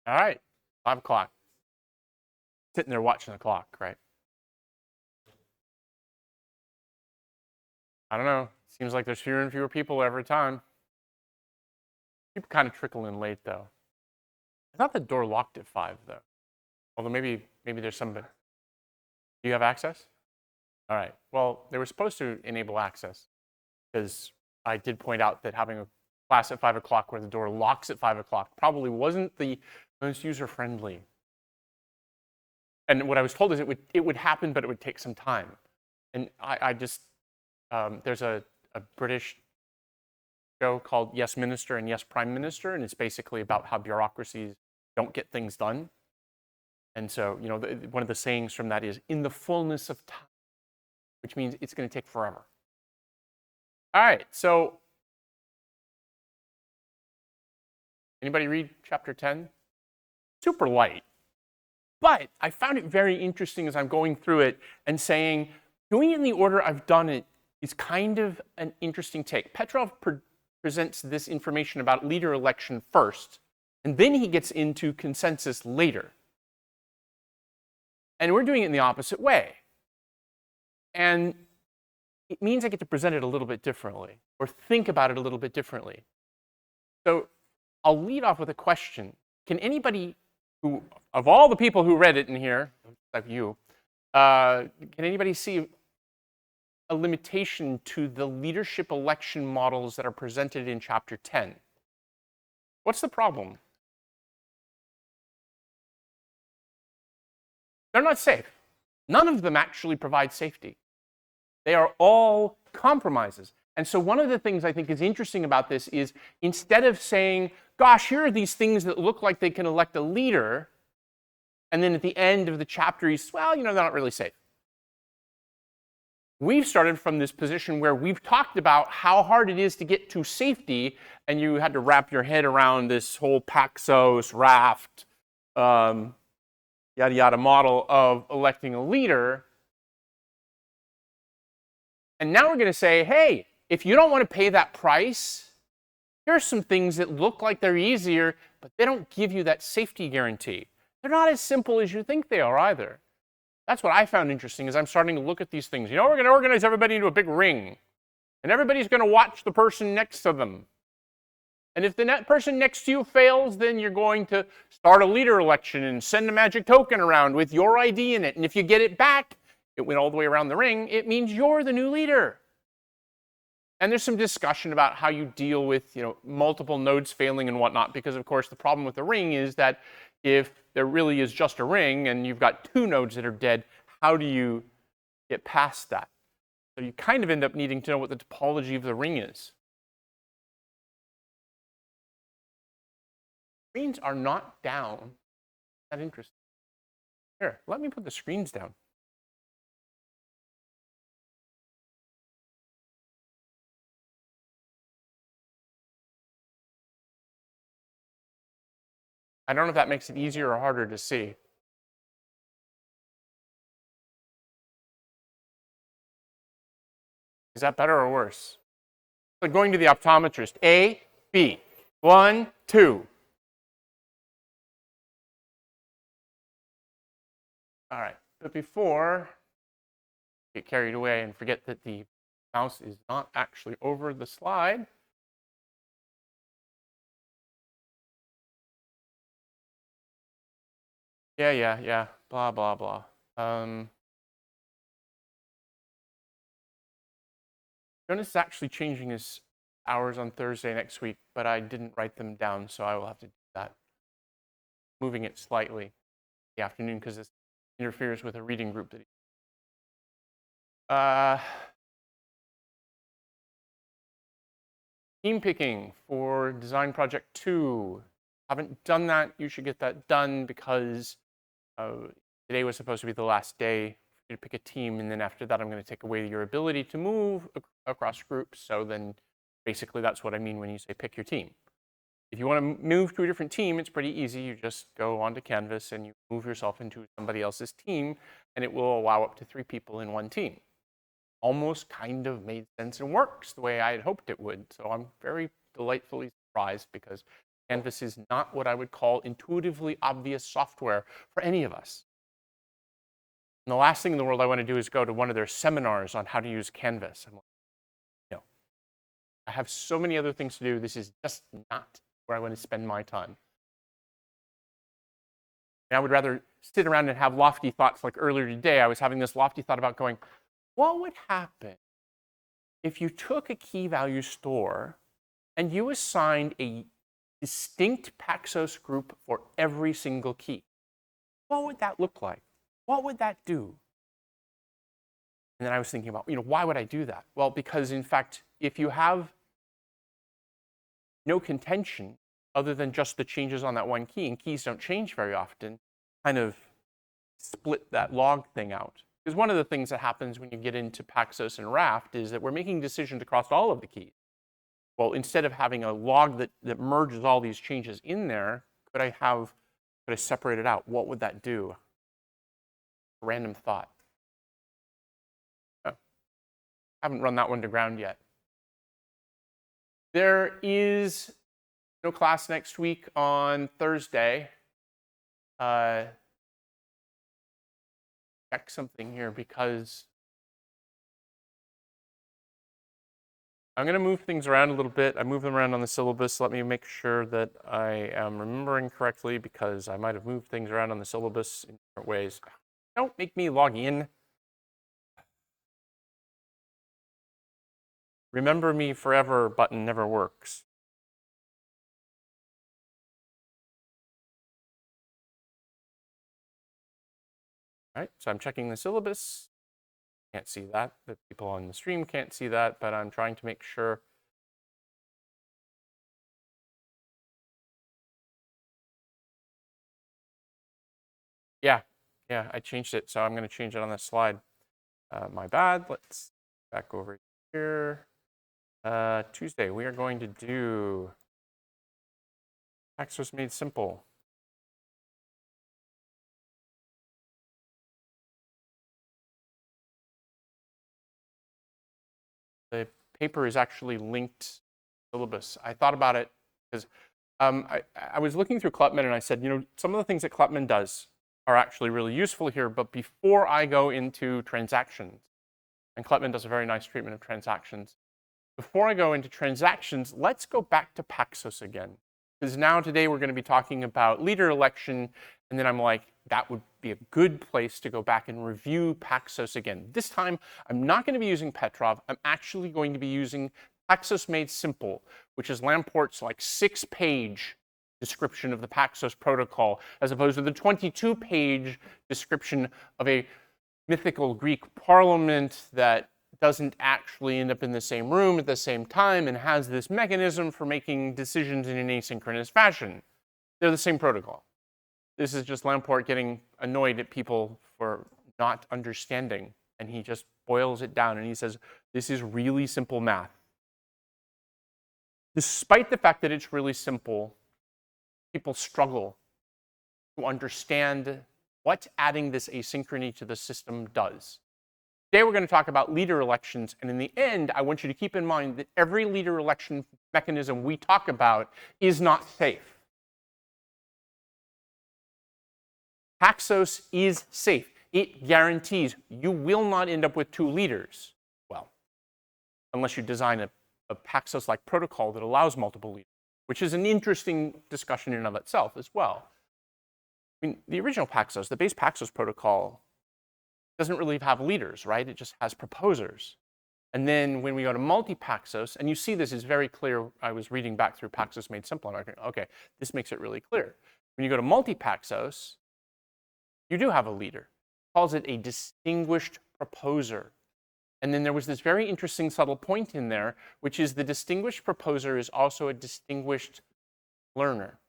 All right, 5 o'clock. Sitting there watching the clock, right? I don't know. Seems like there's fewer and fewer people every time. People kind of trickle in late, though. I thought the door locked at 5, though. Although maybe there's some. Do you have access? All right. Well, they were supposed to enable access because I did point out that having a class at 5 o'clock where the door locks at 5 o'clock probably wasn't the most user-friendly. And what I was told is it would happen, but it would take some time. And I just there's a British show called Yes Minister and Yes Prime Minister, and it's basically about how bureaucracies don't get things done. And so, you know, one of the sayings from that is "in the fullness of time," which means it's going to take forever. All right, so anybody read chapter 10? Super light. But I found it very interesting as I'm going through it and saying, doing it in the order I've done it is kind of an interesting take. Petrov presents this information about leader election first, and then he gets into consensus later. And we're doing it in the opposite way. And it means I get to present it a little bit differently, or think about it a little bit differently. So I'll lead off with a question. Can anybody who, of all the people who read it in here, like you, can anybody see a limitation to the leadership election models that are presented in chapter 10? What's the problem? They're not safe. None of them actually provide safety. They are all compromises. And so one of the things I think is interesting about this is instead of saying, gosh, here are these things that look like they can elect a leader, and then at the end of the chapter he's, well, you know, they're not really safe. We've started from this position where we've talked about how hard it is to get to safety, and you had to wrap your head around this whole Paxos, Raft, yada yada model of electing a leader. And now we're going to say, hey, if you don't want to pay that price, here are some things that look like they're easier, but they don't give you that safety guarantee. They're not as simple as you think they are either. That's what I found interesting as I'm starting to look at these things. You know, we're going to organize everybody into a big ring, and everybody's going to watch the person next to them. And if the person next to you fails, then you're going to start a leader election and send a magic token around with your ID in it. And if you get it back, it went all the way around the ring, it means you're the new leader. And there's some discussion about how you deal with, you know, multiple nodes failing and whatnot, because of course the problem with the ring is that if there really is just a ring and you've got 2 nodes that are dead, how do you get past that? So you kind of end up needing to know what the topology of the ring is. Screens are not down. That's interesting. Here, let me put the screens down. I don't know if that makes it easier or harder to see. Is that better or worse? So going to the optometrist. A, B. 1, 2. All right. But before I get carried away and forget that the mouse is not actually over the slide, yeah, blah, blah, blah. Jonas is actually changing his hours on Thursday next week, but I didn't write them down, so I will have to do that. Moving it slightly in the afternoon because this interferes with a reading group that team picking for design project 2. Haven't done that. You should get that done because today was supposed to be the last day for you to pick a team, and then after that I'm going to take away your ability to move across groups. So then basically that's what I mean when you say pick your team. If you want to move to a different team, it's pretty easy. You just go onto Canvas and you move yourself into somebody else's team, and it will allow up to 3 people in one team. Almost kind of made sense and works the way I had hoped it would. So I'm very delightfully surprised because Canvas is not what I would call intuitively obvious software for any of us. And the last thing in the world I want to do is go to one of their seminars on how to use Canvas. I'm like, no, I have so many other things to do. This is just not where I want to spend my time. And I would rather sit around and have lofty thoughts. Like earlier today, I was having this lofty thought about going, what would happen if you took a key value store and you assigned a distinct Paxos group for every single key? What would that look like? What would that do? And then I was thinking about, why would I do that? Well, because in fact, if you have no contention other than just the changes on that one key, and keys don't change very often, kind of split that log thing out. Because one of the things that happens when you get into Paxos and Raft is that we're making decisions across all of the keys. Well, instead of having a log that merges all these changes in there, could I separate it out? What would that do? A random thought. Oh, haven't run that one to ground yet. There is no class next week on Thursday. Check something here because I'm going to move things around a little bit. I move them around on the syllabus. Let me make sure that I am remembering correctly because I might have moved things around on the syllabus in different ways. Don't make me log in. Remember me forever button never works. All right, so I'm checking the syllabus. Can't see that. The people on the stream can't see that, but I'm trying to make sure. Yeah, I changed it, so I'm going to change it on this slide. My bad. Let's back over here. Tuesday, we are going to do Paxos Made Simple. The paper is actually linked to the syllabus. I thought about it because I was looking through Klutman and I said, some of the things that Klutman does are actually really useful here, but before I go into transactions, and Klutman does a very nice treatment of transactions, before I go into transactions, let's go back to Paxos again. Because now today we're going to be talking about leader election, and then I'm like, that would be a good place to go back and review Paxos again. This time, I'm not going to be using Petrov. I'm actually going to be using Paxos Made Simple, which is Lamport's like 6-page description of the Paxos protocol, as opposed to the 22-page description of a mythical Greek parliament that doesn't actually end up in the same room at the same time and has this mechanism for making decisions in an asynchronous fashion. They're the same protocol. This is just Lamport getting annoyed at people for not understanding, and he just boils it down and he says, this is really simple math. Despite the fact that it's really simple, people struggle to understand what adding this asynchrony to the system does. Today we're going to talk about leader elections, and in the end, I want you to keep in mind that every leader election mechanism we talk about is not safe. Paxos is safe. It guarantees you will not end up with 2 leaders. Well, unless you design a Paxos-like protocol that allows multiple leaders, which is an interesting discussion in and of itself as well. I mean, the original Paxos, the base Paxos protocol, doesn't really have leaders, right? It just has proposers. And then when we go to multi-Paxos, and you see this is very clear. I was reading back through Paxos Made Simple, and I think, okay, this makes it really clear. When you go to multi-Paxos, you do have a leader. It calls it a distinguished proposer. And then there was this very interesting subtle point in there, which is the distinguished proposer is also a distinguished learner.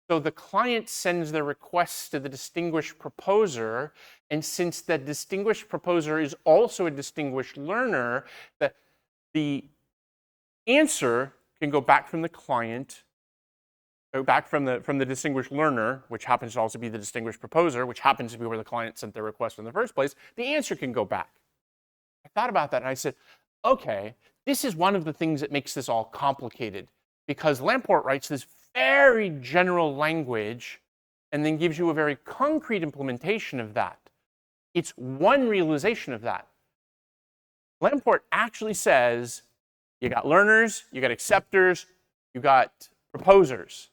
So the client sends the requests to the distinguished proposer, and since the distinguished proposer is also a distinguished learner, the answer can go back from the client, or back from the distinguished learner, which happens to also be the distinguished proposer, which happens to be where the client sent their request in the first place. The answer can go back. I thought about that and I said, okay, this is one of the things that makes this all complicated. because Lamport writes this very general language and then gives you a very concrete implementation of that. It's one realization of that. Lamport actually says you got learners, you got acceptors, you got proposers.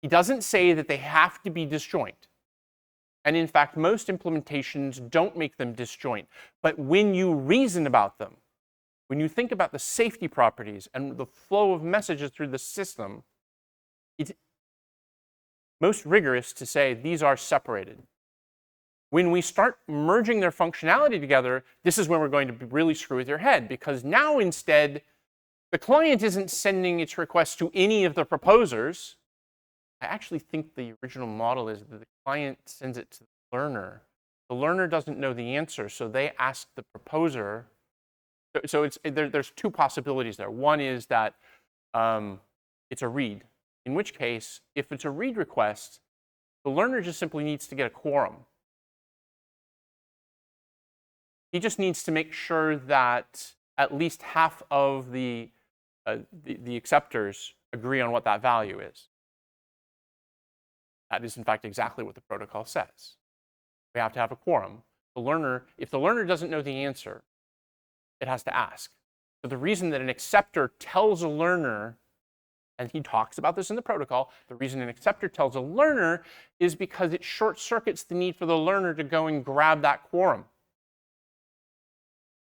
He doesn't say that they have to be disjoint. And in fact, most implementations don't make them disjoint. But when you reason about them, when you think about the safety properties and the flow of messages through the system, it's most rigorous to say these are separated. When we start merging their functionality together, this is when we're going to really screw with your head, because now instead, the client isn't sending its request to any of the proposers. I actually think the original model is that the client sends it to the learner. The learner doesn't know the answer, so they ask the proposer. So there's two possibilities there. One is that it's a read, in which case, if it's a read request, the learner just simply needs to get a quorum. He just needs to make sure that at least half of the acceptors agree on what that value is. That is, in fact, exactly what the protocol says. We have to have a quorum. The learner, if the learner doesn't know the answer, it has to ask. So the reason that an acceptor tells a learner, and he talks about this in the protocol, the reason an acceptor tells a learner is because it short circuits the need for the learner to go and grab that quorum.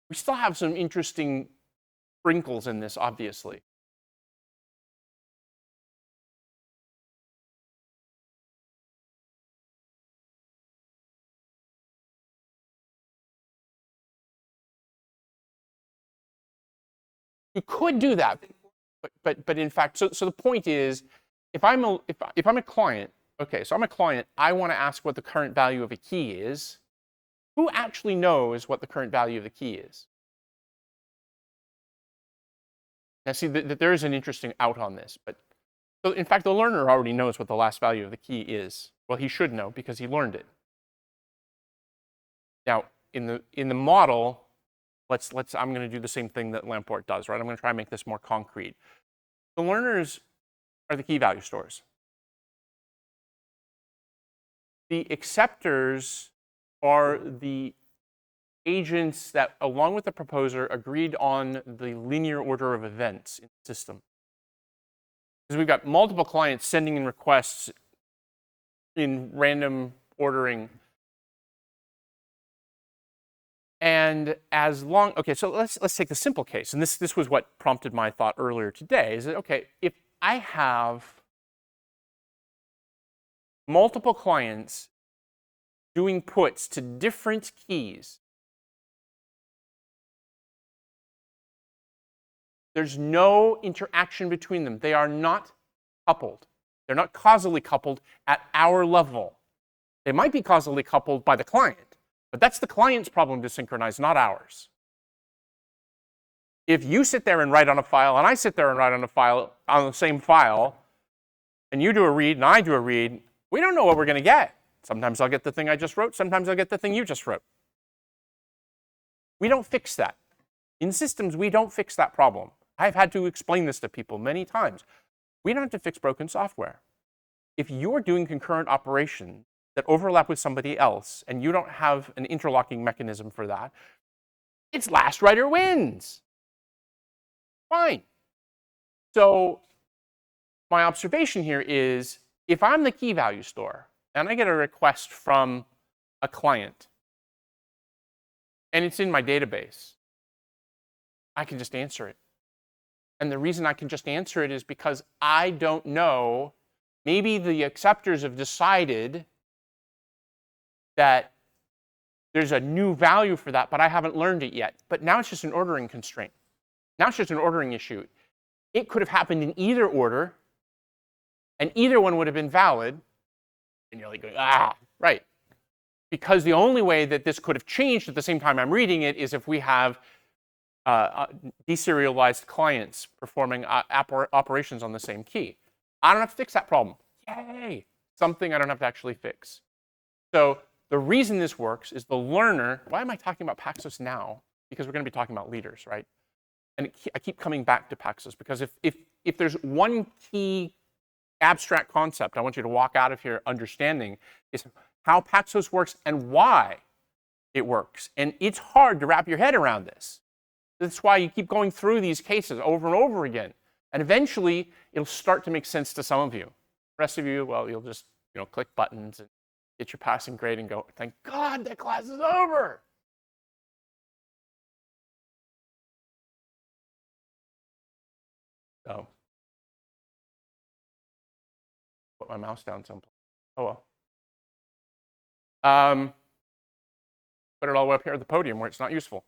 We still have some interesting sprinkles in this, obviously. You could do that, but in fact, so the point is, if I'm a client, okay, so I'm a client, I want to ask what the current value of a key is. Who actually knows what the current value of the key is? Now, see, there is an interesting out on this, but so in fact, the learner already knows what the last value of the key is. Well, he should know because he learned it. Now, in the model, I'm going to do the same thing that Lamport does, right? I'm going to try and make this more concrete. The learners are the key value stores. The acceptors are the agents that, along with the proposer, agreed on the linear order of events in the system. Because we've got multiple clients sending in requests in random ordering. And as long, okay, so let's take the simple case. And this was what prompted my thought earlier today, is that, okay, if I have multiple clients doing puts to different keys, there's no interaction between them. They are not coupled. They're not causally coupled at our level. They might be causally coupled by the client, but that's the client's problem to synchronize, not ours. If you sit there and write on a file, and I sit there and write on a file, on the same file, and you do a read and I do a read, we don't know what we're going to get. Sometimes I'll get the thing I just wrote, sometimes I'll get the thing you just wrote. We don't fix that. In systems, we don't fix that problem. I've had to explain this to people many times. We don't have to fix broken software. If you're doing concurrent operations that overlap with somebody else, and you don't have an interlocking mechanism for that, it's last writer wins. Fine. So my observation here is, if I'm the key value store, and I get a request from a client, and it's in my database, I can just answer it. And the reason I can just answer it is because I don't know, maybe the acceptors have decided that there's a new value for that, but I haven't learned it yet. But now it's just an ordering constraint. Now it's just an ordering issue. It could have happened in either order, and either one would have been valid. And you're like going, ah, right. Because the only way that this could have changed at the same time I'm reading it is if we have deserialized clients performing operations on the same key. I don't have to fix that problem. Yay! Something I don't have to actually fix. So the reason this works is the learner, why am I talking about Paxos now? Because we're going to be talking about leaders, right? And I keep coming back to Paxos because if if there's one key abstract concept I want you to walk out of here understanding, is how Paxos works and why it works. And it's hard to wrap your head around this. That's why you keep going through these cases over and over again. And eventually, it'll start to make sense to some of you. The rest of you, well, you'll just click buttons and get your passing grade and go, thank God that class is over. So, put my mouse down someplace. Oh well. Put it all the way up here at the podium where it's not useful.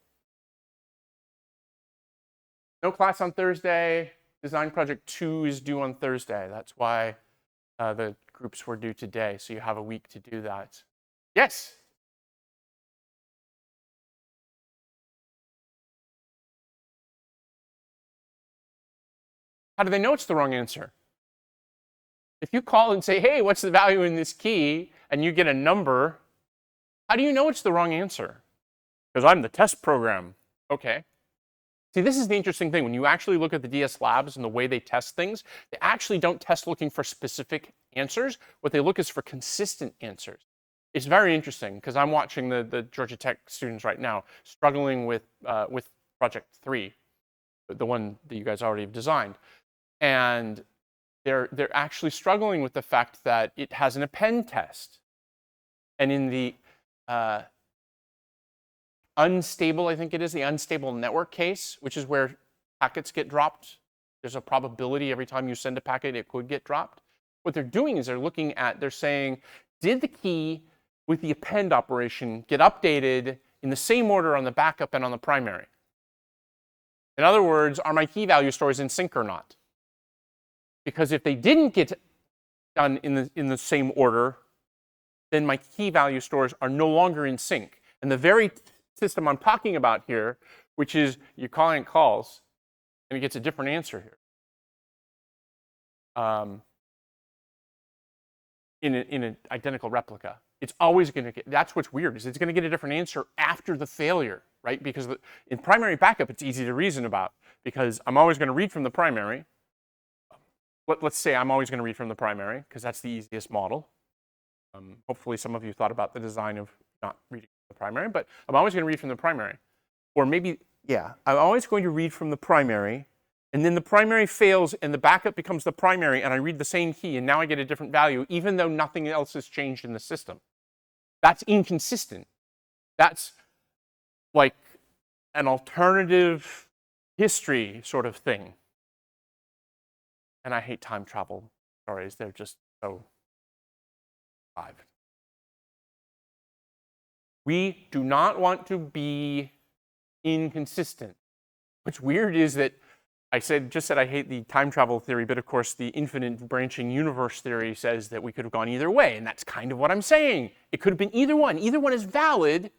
No class on Thursday. Design project 2 is due on Thursday. That's why the groups were due today. So you have a week to do that. Yes? How do they know it's the wrong answer? If you call and say, hey, what's the value in this key? And you get a number, how do you know it's the wrong answer? Because I'm the test program. Okay. See, this is the interesting thing. When you actually look at the DS Labs and the way they test things, they actually don't test looking for specific answers. What they look is for consistent answers. It's very interesting because I'm watching the Georgia Tech students right now struggling with Project 3, the one that you guys already have designed. And they're actually struggling with the fact that it has an append test. And in the unstable, I think it is, the unstable network case, which is where packets get dropped. There's a probability every time you send a packet, it could get dropped. What they're doing is they're saying, did the key with the append operation get updated in the same order on the backup and on the primary? In other words, are my key value stores in sync or not? Because if they didn't get done in the same order, then my key value stores are no longer in sync. And the very system I'm talking about here, which is your client calls and it gets a different answer here. In an identical replica. It's always going to get, that's what's weird, is it's going to get a different answer after the failure, right? Because in primary backup, it's easy to reason about because I'm always going to read from the primary. Let's say I'm always going to read from the primary because that's the easiest model. Hopefully some of you thought about the design of not reading from the primary, but I'm always going to read from the primary. Or maybe, yeah, I'm always going to read from the primary, and then the primary fails and the backup becomes the primary and I read the same key and now I get a different value even though nothing else has changed in the system. That's inconsistent. That's like an alternative history sort of thing. And I hate time travel stories. They're just so live. We do not want to be inconsistent. What's weird is that I just said I hate the time travel theory, but of course the infinite branching universe theory says that we could have gone either way, and that's kind of what I'm saying. It could have been either one. Either one is valid,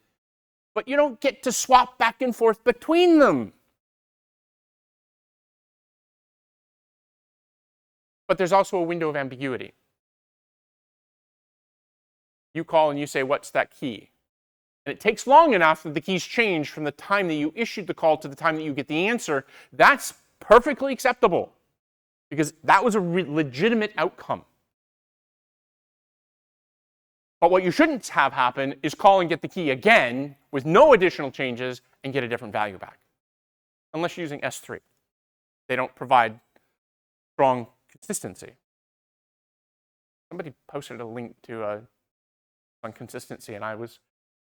but you don't get to swap back and forth between them. But there's also a window of ambiguity. You call and you say, what's that key? And it takes long enough that the keys change from the time that you issued the call to the time that you get the answer. That's perfectly acceptable because that was a legitimate outcome. But what you shouldn't have happen is call and get the key again with no additional changes and get a different value back. Unless you're using S3. They don't provide strong consistency. Somebody posted a link to on consistency, and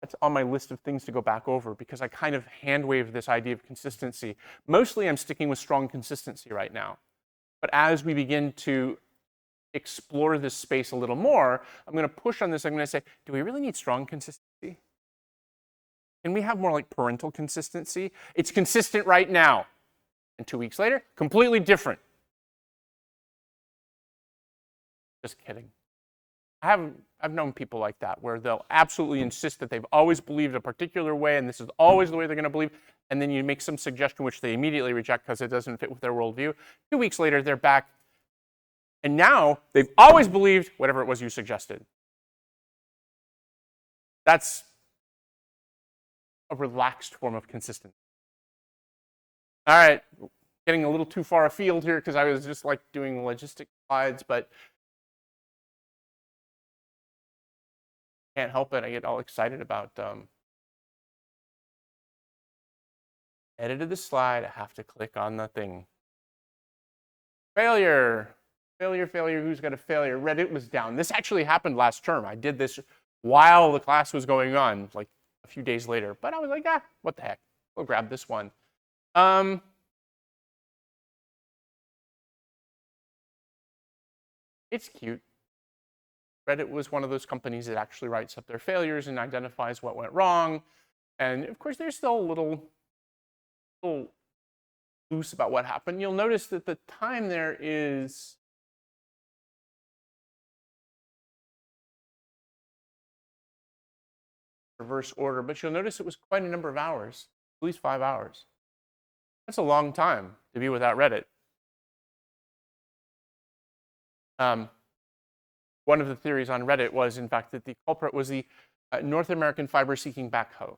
that's on my list of things to go back over because I kind of hand-waved this idea of consistency. Mostly I'm sticking with strong consistency right now. But as we begin to explore this space a little more, I'm going to push on this. I'm going to say, do we really need strong consistency? Can we have more like parental consistency? It's consistent right now. And 2 weeks later, completely different. Just kidding. I've known people like that where they'll absolutely insist that they've always believed a particular way and this is always the way they're going to believe, and then you make some suggestion which they immediately reject because it doesn't fit with their worldview. 2 weeks later, they're back, and now they've always believed whatever it was you suggested. That's a relaxed form of consistency. All right, getting a little too far afield here because I was just like doing logistic slides, but can't help it. I get all excited about edited the slide. I have to click on the thing. Failure. Failure, failure. Who's got a failure? Reddit was down. This actually happened last term. I did this while the class was going on, like a few days later. But I was like, what the heck? We'll grab this one. It's cute. Reddit was one of those companies that actually writes up their failures and identifies what went wrong. And of course, there's still a little loose about what happened. You'll notice that the time there is reverse order, but you'll notice it was quite a number of hours, at least 5 hours. That's a long time to be without Reddit. One of the theories on Reddit was, in fact, that the culprit was the North American fiber-seeking backhoe,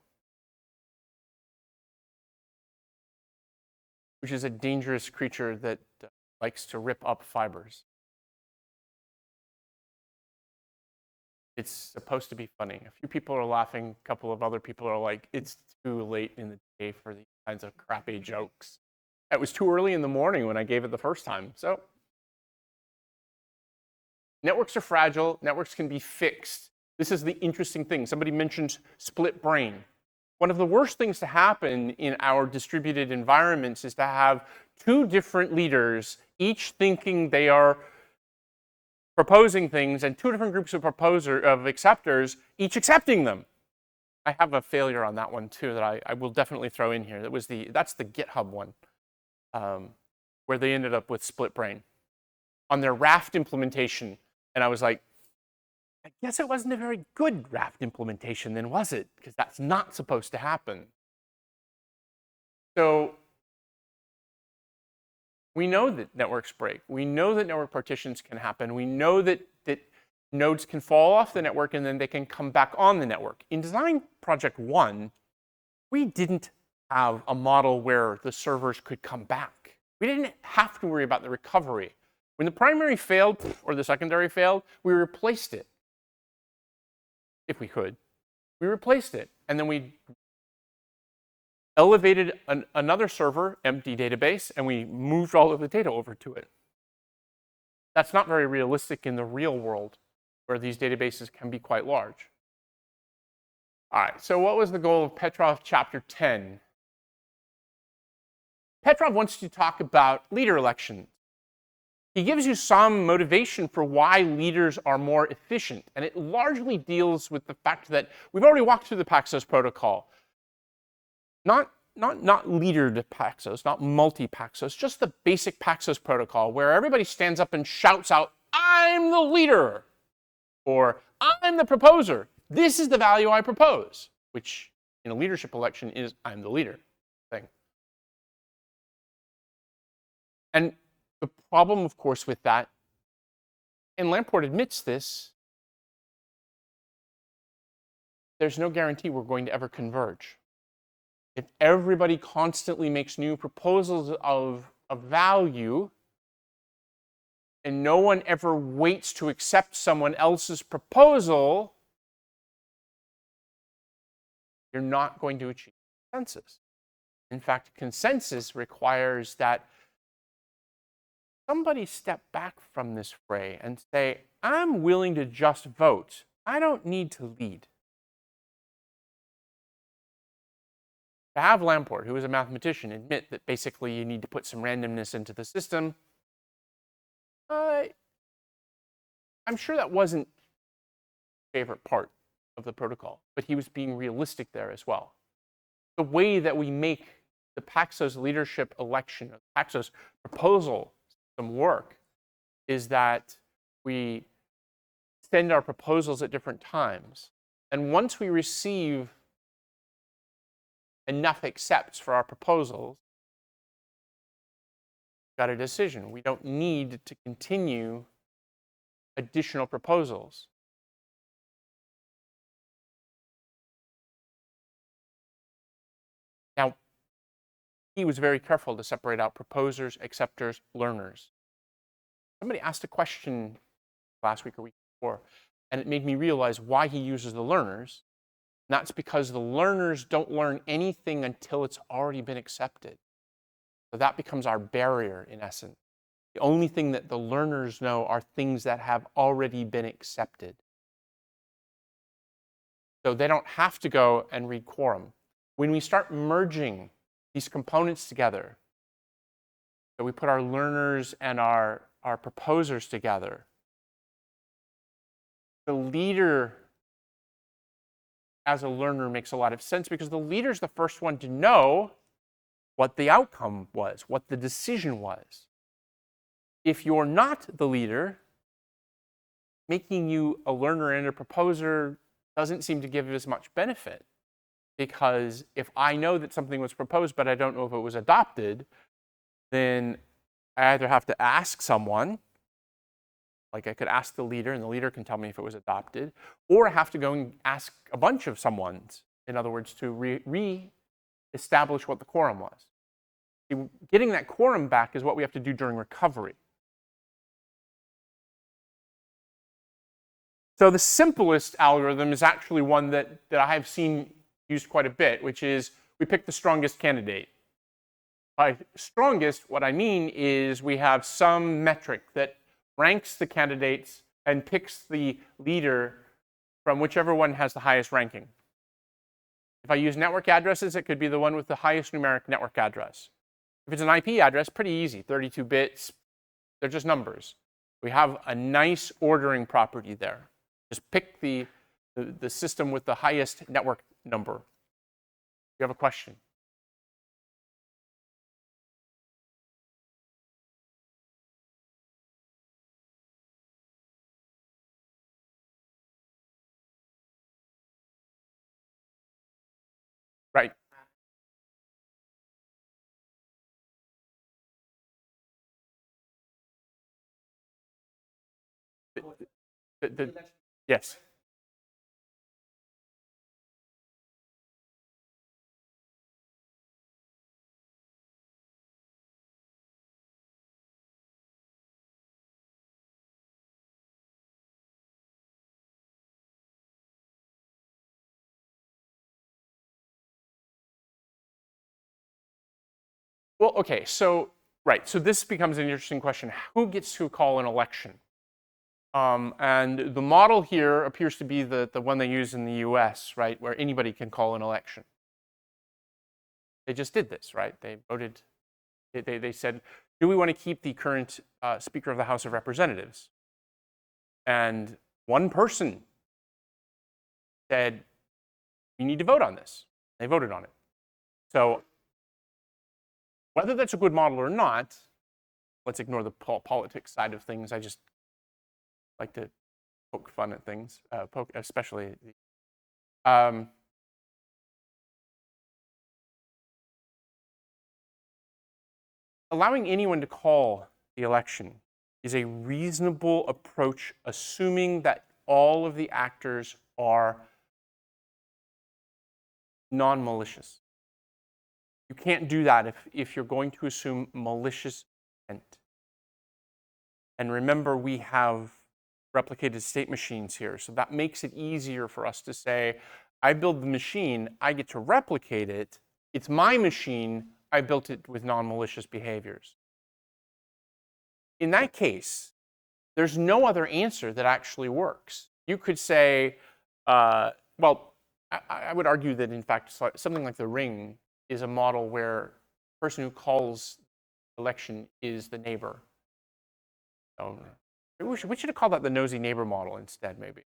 which is a dangerous creature that likes to rip up fibers. It's supposed to be funny. A few people are laughing. A couple of other people are like, it's too late in the day for these kinds of crappy jokes. It was too early in the morning when I gave it the first time. So networks are fragile. Networks can be fixed. This is the interesting thing. Somebody mentioned split brain. One of the worst things to happen in our distributed environments is to have two different leaders, each thinking they are proposing things, and two different groups of acceptors, each accepting them. I have a failure on that one too that I will definitely throw in here. That's the GitHub one, where they ended up with split brain on their Raft implementation. And I was like, I guess it wasn't a very good Raft implementation then, was it? Because that's not supposed to happen. So we know that networks break. We know that network partitions can happen. We know that nodes can fall off the network and then they can come back on the network. In Design Project 1, we didn't have a model where the servers could come back. We didn't have to worry about the recovery. When the primary failed or the secondary failed, we replaced it. If we could. We replaced it. And then we elevated another server, empty database, and we moved all of the data over to it. That's not very realistic in the real world, where these databases can be quite large. All right, so what was the goal of Petrov chapter 10? Petrov wants to talk about leader elections. He gives you some motivation for why leaders are more efficient, and it largely deals with the fact that we've already walked through the Paxos protocol. Not leadered Paxos, not multi-Paxos, just the basic Paxos protocol where everybody stands up and shouts out, I'm the leader, or I'm the proposer. This is the value I propose, which in a leadership election is I'm the leader thing. And the problem, of course, with that, and Lamport admits this, there's no guarantee we're going to ever converge. If everybody constantly makes new proposals of value, and no one ever waits to accept someone else's proposal, you're not going to achieve consensus. In fact, consensus requires that somebody step back from this fray and say, I'm willing to just vote. I don't need to lead. To have Lamport, who is a mathematician, admit that basically you need to put some randomness into the system, I'm sure that wasn't his favorite part of the protocol, but he was being realistic there as well. The way that we make the Paxos leadership election, the Paxos proposal system work is that we send our proposals at different times. And once we receive enough accepts for our proposals, we've got a decision. We don't need to continue additional proposals. Now, he was very careful to separate out proposers, acceptors, learners. Somebody asked a question last week or week before, and it made me realize why he uses the learners. And that's because the learners don't learn anything until it's already been accepted. So that becomes our barrier, in essence. The only thing that the learners know are things that have already been accepted. So they don't have to go and read quorum. When we start merging these components together, so we put our learners and our proposers together, the leader as a learner makes a lot of sense because the leader's the first one to know what the outcome was, what the decision was. If you're not the leader, making you a learner and a proposer doesn't seem to give as much benefit. Because if I know that something was proposed, but I don't know if it was adopted, then I either have to ask someone, like I could ask the leader, and the leader can tell me if it was adopted, or I have to go and ask a bunch of someone's, in other words, to re-establish what the quorum was. Getting that quorum back is what we have to do during recovery. So the simplest algorithm is actually one that I have seen used quite a bit, which is we pick the strongest candidate. By strongest, what I mean is we have some metric that ranks the candidates and picks the leader from whichever one has the highest ranking. If I use network addresses, it could be the one with the highest numeric network address. If it's an IP address, pretty easy, 32 bits, they're just numbers. We have a nice ordering property there. Just pick the system with the highest network number. You have a question? Right. Yes. Well, okay, so, right, so this becomes an interesting question. Who gets to call an election? And the model here appears to be the one they use in the US, right, where anybody can call an election. They just did this, right? They voted, they said, do we want to keep the current Speaker of the House of Representatives? And one person said, you need to vote on this. They voted on it. So whether that's a good model or not, let's ignore the politics side of things. I just like to poke fun at things, especially. Allowing anyone to call the election is a reasonable approach, assuming that all of the actors are non-malicious. You can't do that if you're going to assume malicious intent. And remember, we have replicated state machines here, so that makes it easier for us to say, I build the machine, I get to replicate it, it's my machine, I built it with non-malicious behaviors. In that case, there's no other answer that actually works. You could say, well, I would argue that, in fact, something like the ring is a model where the person who calls election is the neighbor. So we should have called that the nosy neighbor model instead, maybe.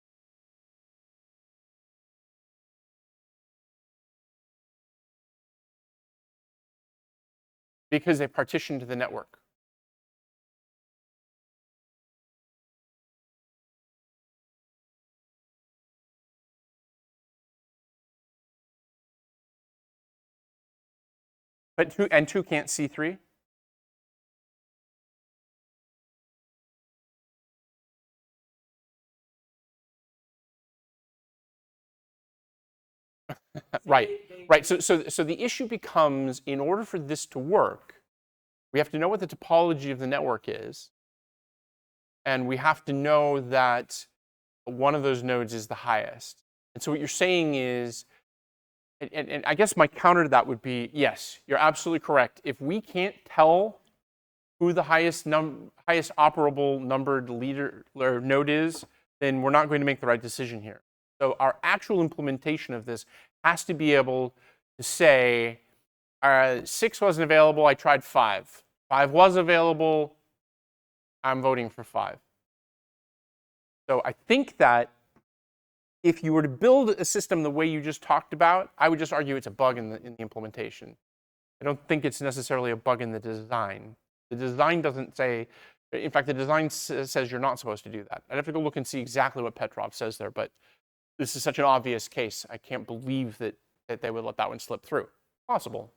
Because they partitioned the network. But two can't see three? Right, right. So the issue becomes, in order for this to work, we have to know what the topology of the network is, and we have to know that one of those nodes is the highest. And so what you're saying is, and I guess my counter to that would be, yes, you're absolutely correct. If we can't tell who the highest operable numbered leader or node is, then we're not going to make the right decision here. So our actual implementation of this has to be able to say, 6 wasn't available, I tried 5. 5 was available, I'm voting for 5. So I think that if you were to build a system the way you just talked about, I would just argue it's a bug in the implementation. I don't think it's necessarily a bug in the design. The design doesn't say, in fact, the design says you're not supposed to do that. I'd have to go look and see exactly what Petrov says there, but this is such an obvious case. I can't believe that they would let that one slip through. Possible.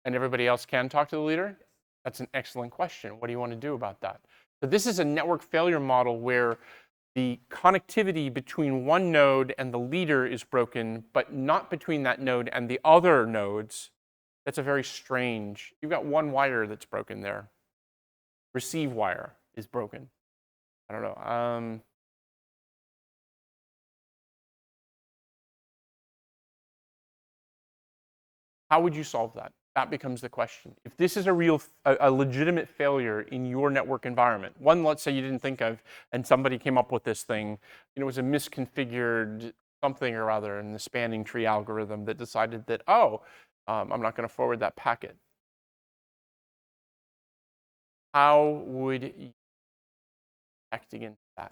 And everybody else can talk to the leader? That's an excellent question. What do you want to do about that? So this is a network failure model where the connectivity between one node and the leader is broken, but not between that node and the other nodes. That's a very strange. You've got one wire that's broken there. Receive wire is broken. I don't know. How would you solve that? That becomes the question. If this is a legitimate failure in your network environment, one, let's say you didn't think of, and somebody came up with this thing, it was a misconfigured something or other in the spanning tree algorithm that decided that, I'm not going to forward that packet. How would you act against that?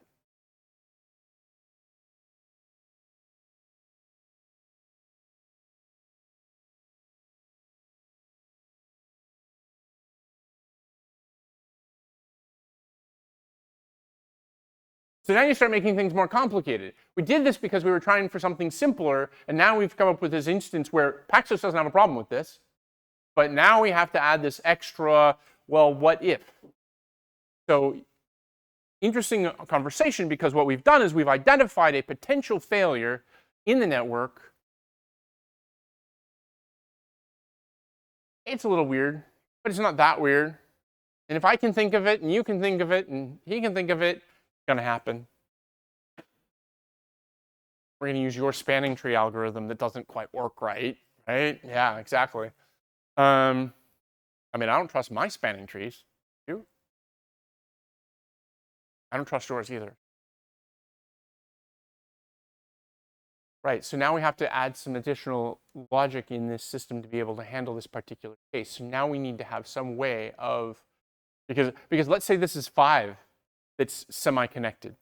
So now you start making things more complicated. We did this because we were trying for something simpler, and now we've come up with this instance where Paxos doesn't have a problem with this, but now we have to add this extra, well, what if? So interesting conversation, because what we've done is we've identified a potential failure in the network. It's a little weird, but it's not that weird. And if I can think of it, and you can think of it, and he can think of it, it's going to happen. We're going to use your spanning tree algorithm that doesn't quite work right? Yeah, exactly. I mean, I don't trust my spanning trees. You? I don't trust yours either. Right, so now we have to add some additional logic in this system to be able to handle this particular case. So now we need to have some way of, because let's say this is 5 that's semi-connected,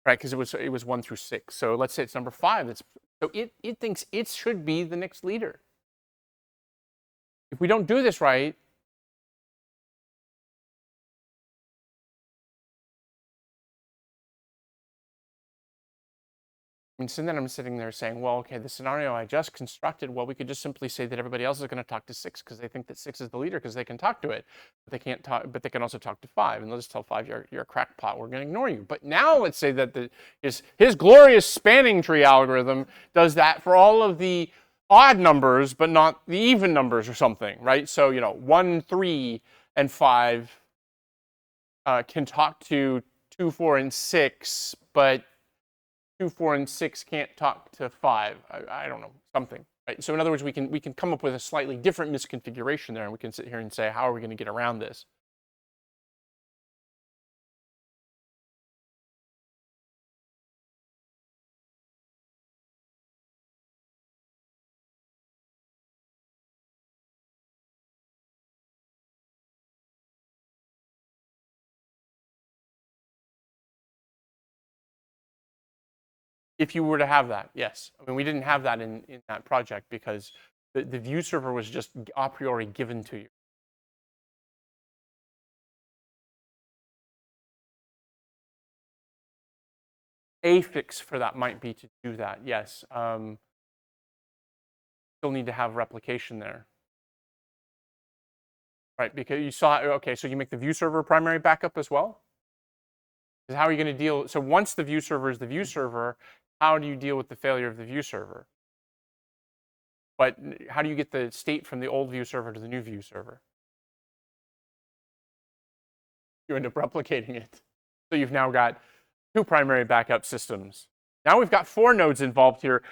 right? Because it was 1 through 6. So let's say it's number 5. So it thinks it should be the next leader. If we don't do this right, so then I'm sitting there saying, well, okay, the scenario I just constructed, well, we could just simply say that everybody else is going to talk to 6 because they think that 6 is the leader because they can talk to it. But they can't talk, but they can also talk to 5. And they'll just tell 5, you're a crackpot, we're going to ignore you. But now let's say that his glorious spanning tree algorithm does that for all of the odd numbers, but not the even numbers or something, right? So, 1, 3, and 5 can talk to 2, 4, and 6, but 2, 4, and 6 can't talk to 5. I don't know, something. Right? So in other words, we can come up with a slightly different misconfiguration there, and we can sit here and say, how are we going to get around this? If you were to have that, yes. I mean, we didn't have that in that project because the view server was just a priori given to you. A fix for that might be to do that, yes. Still need to have replication there. Right, because you saw, okay, so you make the view server primary backup as well? Because how are you going to deal, so once the view server is the view server, how do you deal with the failure of the view server? But how do you get the state from the old view server to the new view server? You end up replicating it. So you've now got 2 primary backup systems. Now we've got 4 nodes involved here.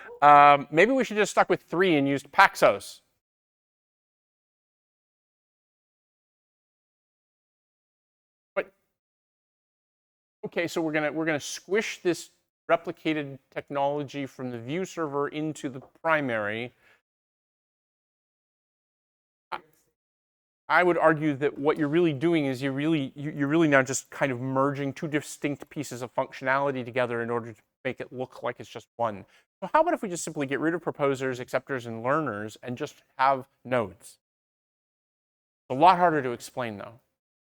Maybe we should just stuck with 3 and used Paxos. But okay, so we're gonna squish this replicated technology from the view server into the primary. I would argue that what you're really doing is you're really now just kind of merging 2 distinct pieces of functionality together in order to make it look like it's just one. So how about if we just simply get rid of proposers, acceptors, and learners and just have nodes? It's a lot harder to explain though.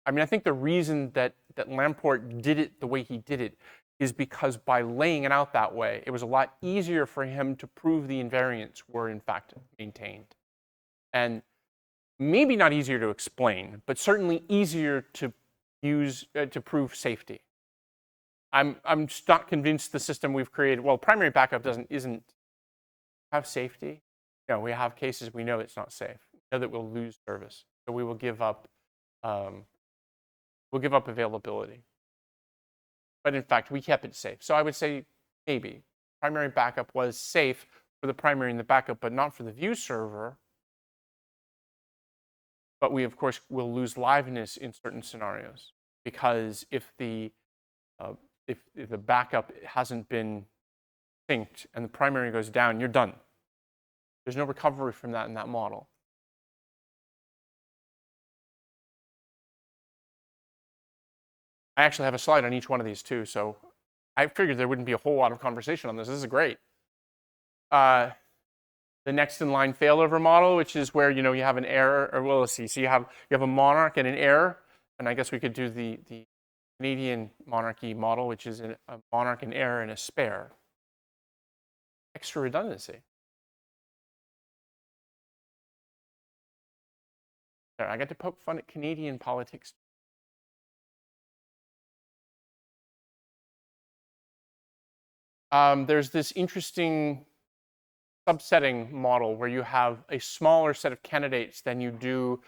I mean, I think the reason that Lamport did it the way he did it is because by laying it out that way, it was a lot easier for him to prove the invariants were in fact maintained. And maybe not easier to explain, but certainly easier to use to prove safety. I'm just not convinced the system we've created. Well, primary backup isn't have safety. You know, we have cases we know it's not safe. We know that we'll lose service, so we will give up. We'll give up availability. But in fact, we kept it safe. So I would say maybe primary backup was safe for the primary and the backup, but not for the view server. But we, of course, will lose liveness in certain scenarios because if the backup hasn't been synced and the primary goes down, you're done. There's no recovery from that in that model. I actually have a slide on each one of these too, so I figured there wouldn't be a whole lot of conversation on this. This is great. The next in line failover model, which is where you have an error, or well, let's see. So you have a monarch and an error, and I guess we could do the Canadian monarchy model, which is a monarch, an error, and a spare. Extra redundancy. There, I got to poke fun at Canadian politics. There's this interesting subsetting model where you have a smaller set of candidates than you do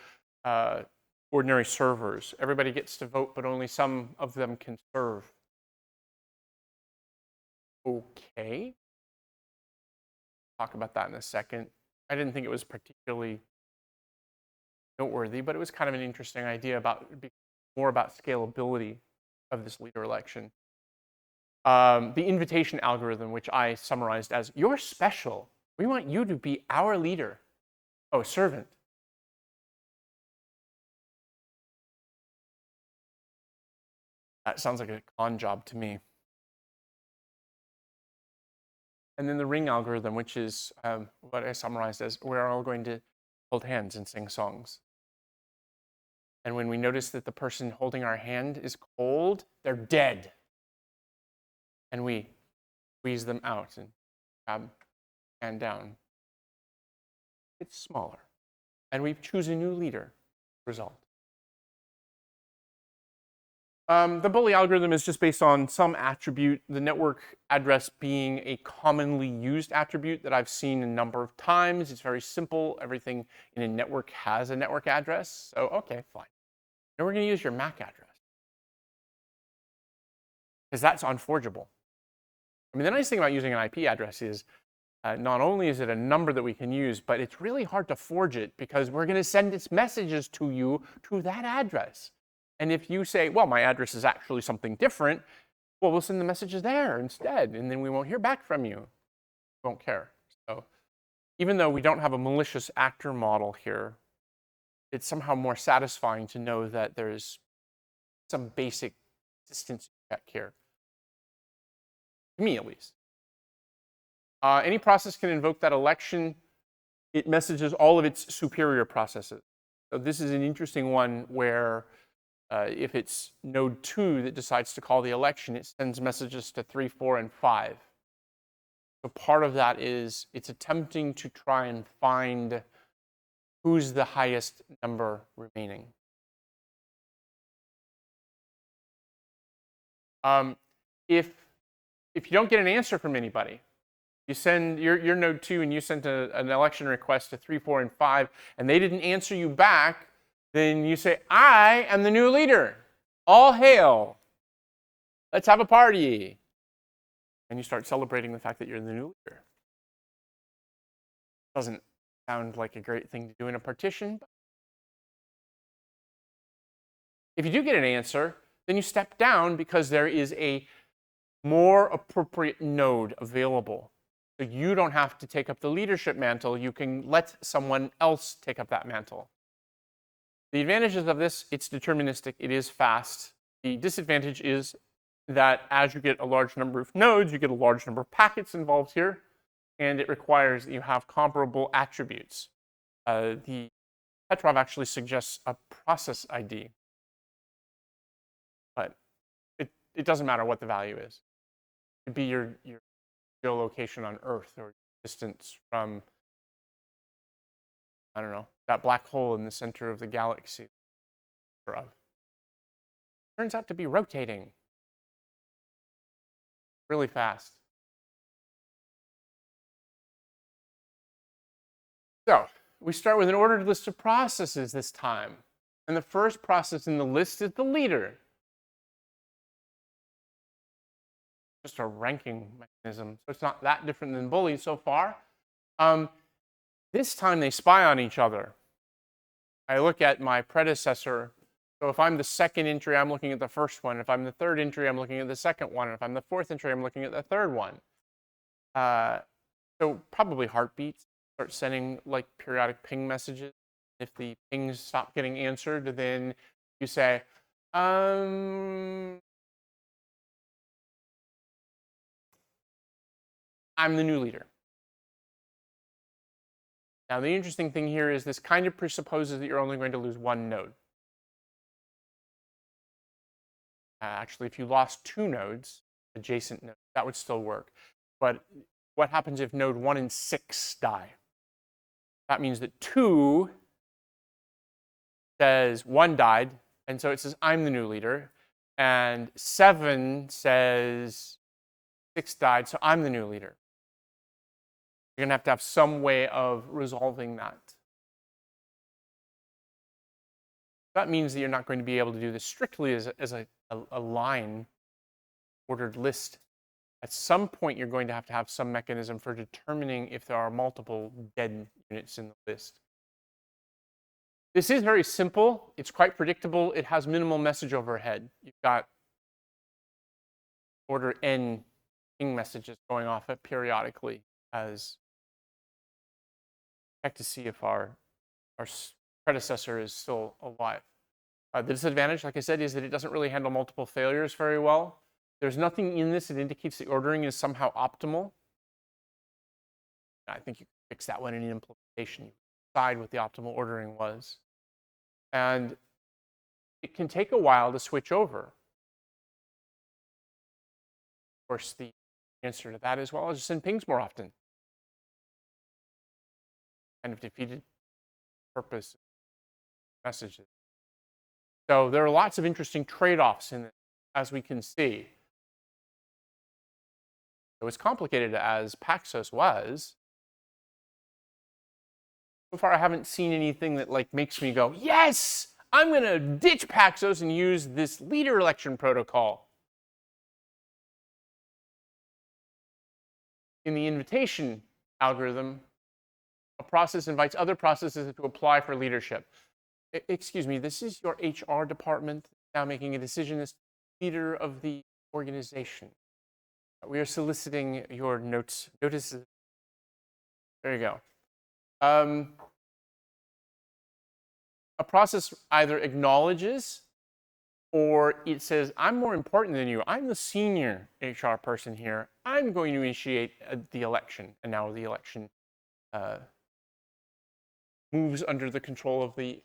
ordinary servers. Everybody gets to vote, but only some of them can serve. Okay. Talk about that in a second. I didn't think it was particularly noteworthy, but it was kind of an interesting idea more about scalability of this leader election. The invitation algorithm, which I summarized as, you're special. We want you to be our leader. Oh, servant. That sounds like a con job to me. And then the ring algorithm, which is what I summarized as, we're all going to hold hands and sing songs. And when we notice that the person holding our hand is cold, they're dead. And we squeeze them out and grab hand down. It's smaller. And we choose a new leader. Result. The bully algorithm is just based on some attribute, the network address being a commonly used attribute that I've seen a number of times. It's very simple. Everything in a network has a network address. So, okay, fine. Now we're going to use your MAC address, because that's unforgeable. I mean, the nice thing about using an IP address is not only is it a number that we can use, but it's really hard to forge it because we're going to send its messages to you to that address. And if you say, well, my address is actually something different, well, we'll send the messages there instead, and then we won't hear back from you. We won't care. So even though we don't have a malicious actor model here, it's somehow more satisfying to know that there's some basic consistency check here. To me, at least. Any process can invoke that election. It messages all of its superior processes. So this is an interesting one where If it's node 2 that decides to call the election, it sends messages to 3, 4, and 5. So part of that is it's attempting to try and find who's the highest number remaining. If you don't get an answer from anybody, you send your node 2 and you sent an election request to 3, 4, and 5, and they didn't answer you back, then you say, I am the new leader. All hail. Let's have a party. And you start celebrating the fact that you're the new leader. Doesn't sound like a great thing to do in a partition. But if you do get an answer, then you step down because there is a more appropriate node available. So you don't have to take up the leadership mantle. You can let someone else take up that mantle. The advantages of this, it's deterministic. It is fast. The disadvantage is that as you get a large number of nodes, you get a large number of packets involved here, and it requires that you have comparable attributes. The Petrov actually suggests a process ID, but it doesn't matter what the value is. It could be your geolocation on Earth or distance from, I don't know, that black hole in the center of the galaxy. Turns out to be rotating really fast. So we start with an ordered list of processes this time. And the first process in the list is the leader. Just a ranking mechanism. So it's not that different than bullies so far. This time they spy on each other. I look at my predecessor. So if I'm the second entry, I'm looking at the first one. If I'm the third entry, I'm looking at the second one. If I'm the fourth entry, I'm looking at the third one. So probably heartbeats. Start sending like periodic ping messages. If the pings stop getting answered, then you say, I'm the new leader. Now, the interesting thing here is this kind of presupposes that you're only going to lose one node. Actually, if you lost 2 nodes, adjacent nodes, that would still work. But what happens if node 1 and 6 die? That means that 2 says 1 died, and so it says I'm the new leader. And 7 says 6 died, so I'm the new leader. You're going to have some way of resolving that. That means that you're not going to be able to do this strictly as a line ordered list. At some point, you're going to have some mechanism for determining if there are multiple dead units in the list. This is very simple. It's quite predictable. It has minimal message overhead. You've got order n ping messages going off periodically as check to see if our predecessor is still alive. The disadvantage, like I said, is that it doesn't really handle multiple failures very well. There's nothing in this that indicates the ordering is somehow optimal. I think you can fix that one in implementation. You decide what the optimal ordering was. And it can take a while to switch over. Of course, the answer to that is, well, I'll just send pings more often. Kind of defeated the purpose of messages. So there are lots of interesting trade-offs in it, as we can see. So as complicated as Paxos was, so far I haven't seen anything that like makes me go, yes, I'm going to ditch Paxos and use this leader election protocol. In the invitation algorithm, a process invites other processes to apply for leadership. Excuse me, this is your HR department now making a decision as leader of the organization. We are soliciting your notices. There you go. A process either acknowledges or it says, I'm more important than you. I'm the senior HR person here. I'm going to initiate the election. And now the election moves under the control of the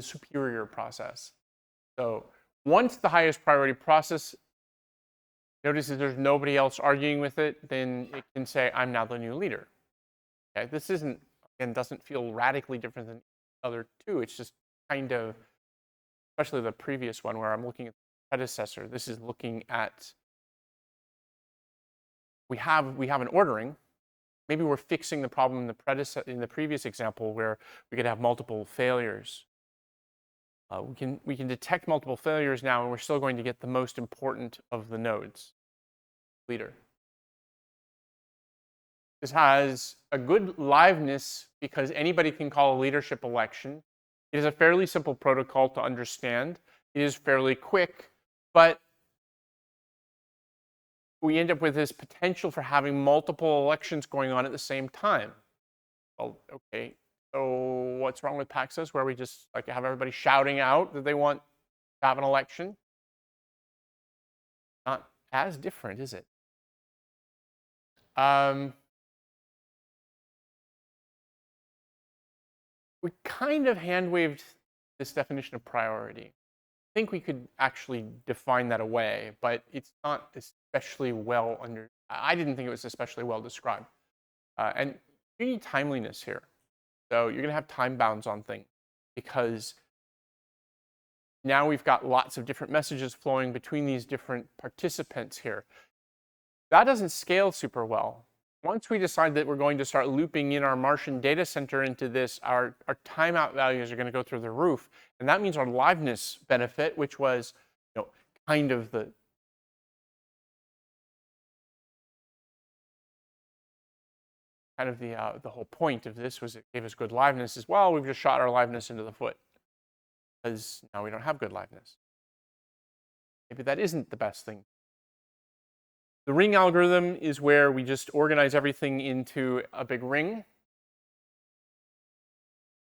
superior process. So once the highest priority process notices there's nobody else arguing with it, then it can say, I'm now the new leader. Okay, this isn't, again, doesn't feel radically different than the other two. It's just kind of, especially the previous one where I'm looking at the predecessor. This is looking at, we have an ordering. Maybe we're fixing the problem in the previous example where we could have multiple failures. We can detect multiple failures now, and we're still going to get the most important of the nodes, leader. This has a good liveness because anybody can call a leadership election. It is a fairly simple protocol to understand. It is fairly quick, but we end up with this potential for having multiple elections going on at the same time. Well, okay, so what's wrong with Paxos where we just like have everybody shouting out that they want to have an election? Not as different, is it? We kind of hand-waved this definition of priority. I think we could actually define that away, but it's not especially well I didn't think it was especially well described. And you need timeliness here. So you're going to have time bounds on things because now we've got lots of different messages flowing between these different participants here. That doesn't scale super well. Once we decide that we're going to start looping in our Martian data center into this, our timeout values are going to go through the roof. And that means our liveness benefit, which was kind of the whole point of this was it gave us good liveness as well. We've just shot our liveness into the foot because now we don't have good liveness. Maybe that isn't the best thing. The ring algorithm is where we just organize everything into a big ring.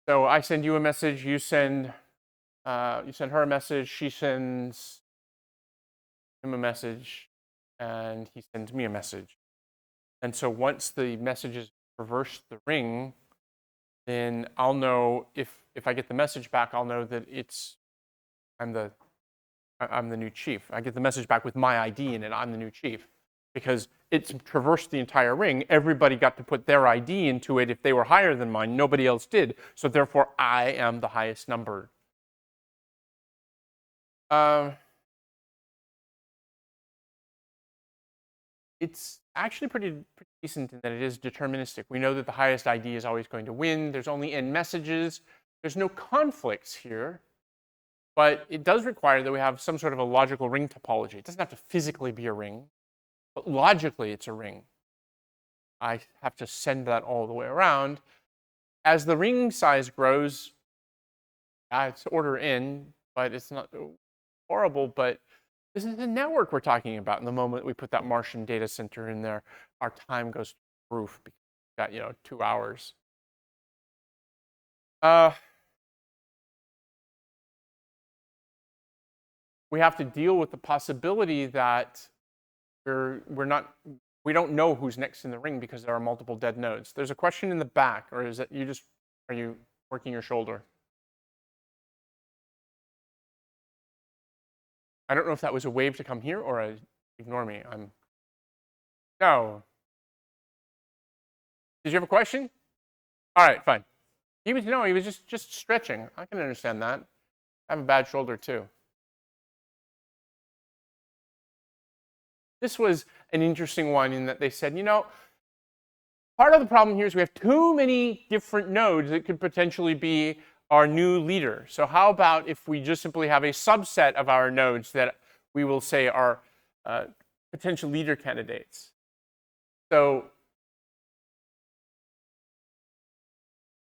So I send you a message, you send her a message, she sends him a message, and he sends me a message. And so once the messages traverse the ring, then I'll know if I get the message back, I'll know that I'm the new chief. I get the message back with my ID in it, I'm the new chief. Because it's traversed the entire ring. Everybody got to put their ID into it if they were higher than mine. Nobody else did. So therefore, I am the highest number. It's actually pretty decent in that it is deterministic. We know that the highest ID is always going to win. There's only n messages. There's no conflicts here. But it does require that we have some sort of a logical ring topology. It doesn't have to physically be a ring. But logically, it's a ring. I have to send that all the way around. As the ring size grows, it's order n, but it's not horrible. But this is the network we're talking about. And the moment we put that Martian data center in there, our time goes to the roof because we've got 2 hours. We have to deal with the possibility that we don't know who's next in the ring because there are multiple dead nodes. There's a question in the back, or is it are you working your shoulder? I don't know if that was a wave to come here or ignore me. No. Did you have a question? All right, fine. He was just stretching. I can understand that. I have a bad shoulder too. This was an interesting one in that they said, part of the problem here is we have too many different nodes that could potentially be our new leader. So how about if we just simply have a subset of our nodes that we will say are potential leader candidates? So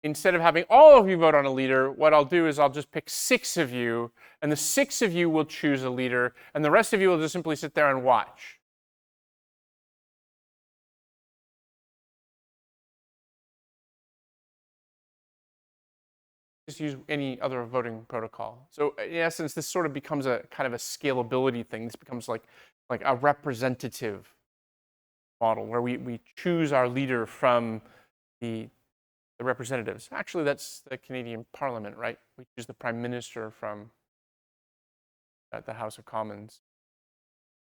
instead of having all of you vote on a leader, what I'll do is I'll just pick 6 of you, and the 6 of you will choose a leader, and the rest of you will just simply sit there and watch. Just use any other voting protocol. So in essence, this sort of becomes a kind of a scalability thing. This becomes like a representative model where we choose our leader from the representatives. Actually, that's the Canadian Parliament, right? We choose the Prime Minister from at the House of Commons,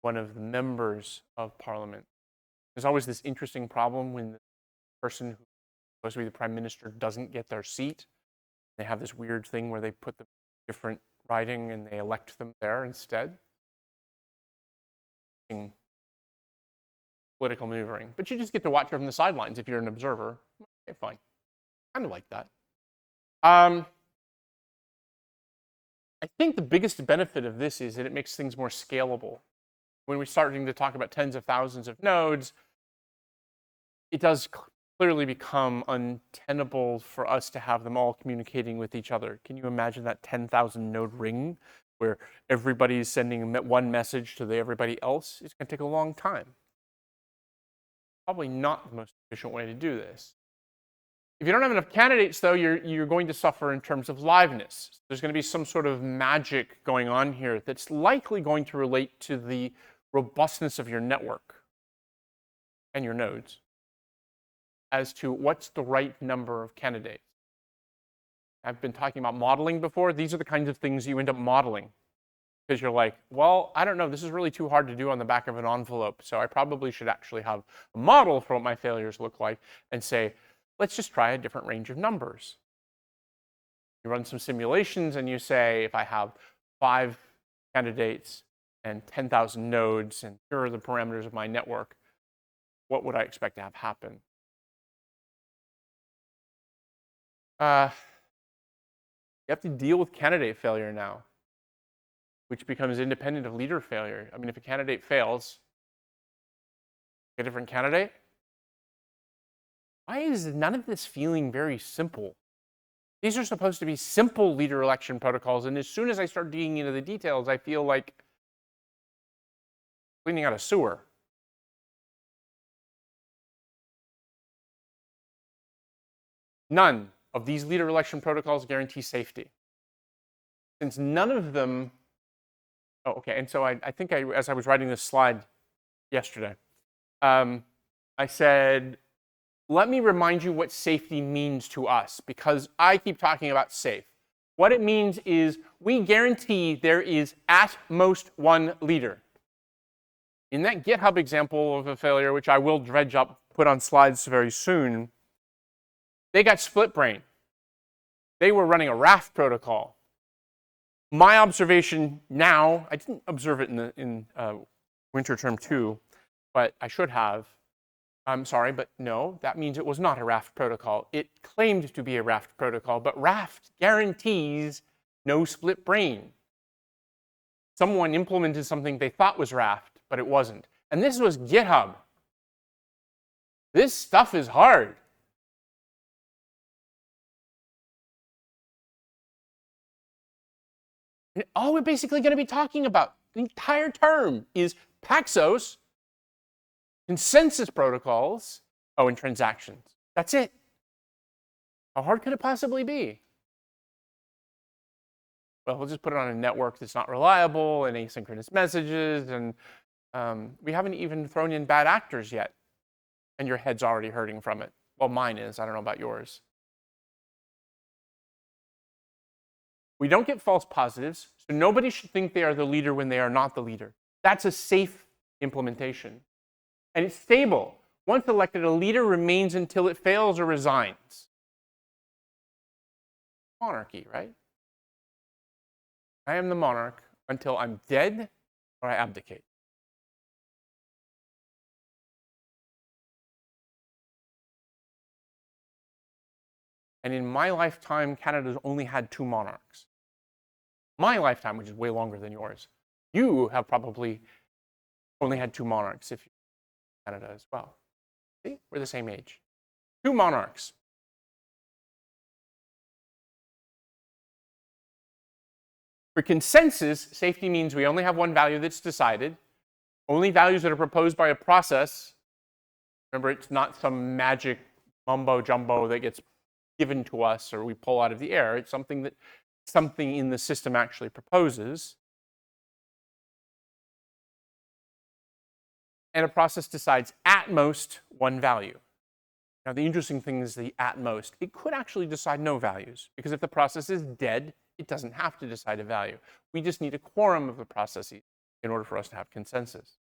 one of the members of Parliament. There's always this interesting problem when the person who's supposed to be the prime minister doesn't get their seat. They have this weird thing where they put them in different riding and they elect them there instead. Political maneuvering. But you just get to watch it from the sidelines if you're an observer. Okay, fine. Kind of like that. I think the biggest benefit of this is that it makes things more scalable. When we're starting to talk about tens of thousands of nodes, it does clearly become untenable for us to have them all communicating with each other. Can you imagine that 10,000 node ring where everybody is sending one message to everybody else? It's going to take a long time. Probably not the most efficient way to do this. If you don't have enough candidates, though, you're going to suffer in terms of liveness. There's going to be some sort of magic going on here that's likely going to relate to the robustness of your network and your nodes as to what's the right number of candidates. I've been talking about modeling before. These are the kinds of things you end up modeling because you're like, well, I don't know, this is really too hard to do on the back of an envelope, so I probably should actually have a model for what my failures look like and say, let's just try a different range of numbers. You run some simulations and you say, if I have 5 candidates and 10,000 nodes, and here are the parameters of my network, what would I expect to have happen? You have to deal with candidate failure now, which becomes independent of leader failure. I mean, if a candidate fails, a different candidate. Why is none of this feeling very simple? These are supposed to be simple leader election protocols, and as soon as I start digging into the details, I feel like cleaning out a sewer. None of these leader election protocols guarantee safety. Since none of them, oh, okay, and so I think as I was writing this slide yesterday, I said, let me remind you what safety means to us, because I keep talking about safe. What it means is we guarantee there is at most one leader. In that GitHub example of a failure, which I will dredge up, put on slides very soon, they got split brain. They were running a raft protocol. My observation now, I didn't observe it in winter term 2, but I should have. I'm sorry, but no, that means it was not a raft protocol. It claimed to be a raft protocol, but raft guarantees no split brain. Someone implemented something they thought was raft, but it wasn't. And this was GitHub. This stuff is hard. And all we're basically going to be talking about the entire term is Paxos, consensus protocols, and transactions. That's it. How hard could it possibly be? Well, we'll just put it on a network that's not reliable and asynchronous messages, and we haven't even thrown in bad actors yet, and your head's already hurting from it. Well, mine is. I don't know about yours. We don't get false positives, so nobody should think they are the leader when they are not the leader. That's a safe implementation. And it's stable. Once elected, a leader remains until it fails or resigns. Monarchy, right? I am the monarch until I'm dead or I abdicate. And in my lifetime, Canada's only had 2 monarchs. My lifetime, which is way longer than yours. You have probably only had 2 monarchs if you're in Canada as well. See, we're the same age. 2 monarchs. For consensus, safety means we only have one value that's decided. Only values that are proposed by a process. Remember, it's not some magic mumbo jumbo that gets given to us or we pull out of the air. It's something that something in the system actually proposes. And a process decides at most one value. Now, the interesting thing is the at most. It could actually decide no values, because if the process is dead, It doesn't have to decide a value. We just need a quorum of the processes in order for us to have consensus.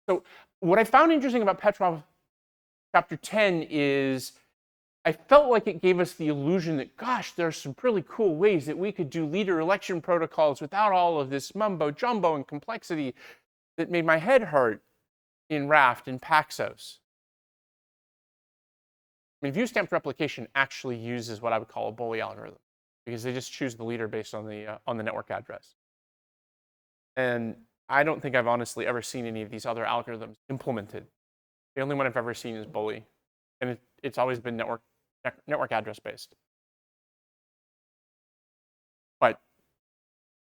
So what I found interesting about Petrov chapter 10 is I felt like it gave us the illusion that, gosh, there's some really cool ways that we could do leader election protocols without all of this mumbo jumbo and complexity that made my head hurt in Raft and Paxos. I mean, view-stamped replication actually uses what I would call a bully algorithm, because they just choose the leader based on the network address. And I don't think I've honestly ever seen any of these other algorithms implemented. The only one I've ever seen is bully, and it's always been network address based. But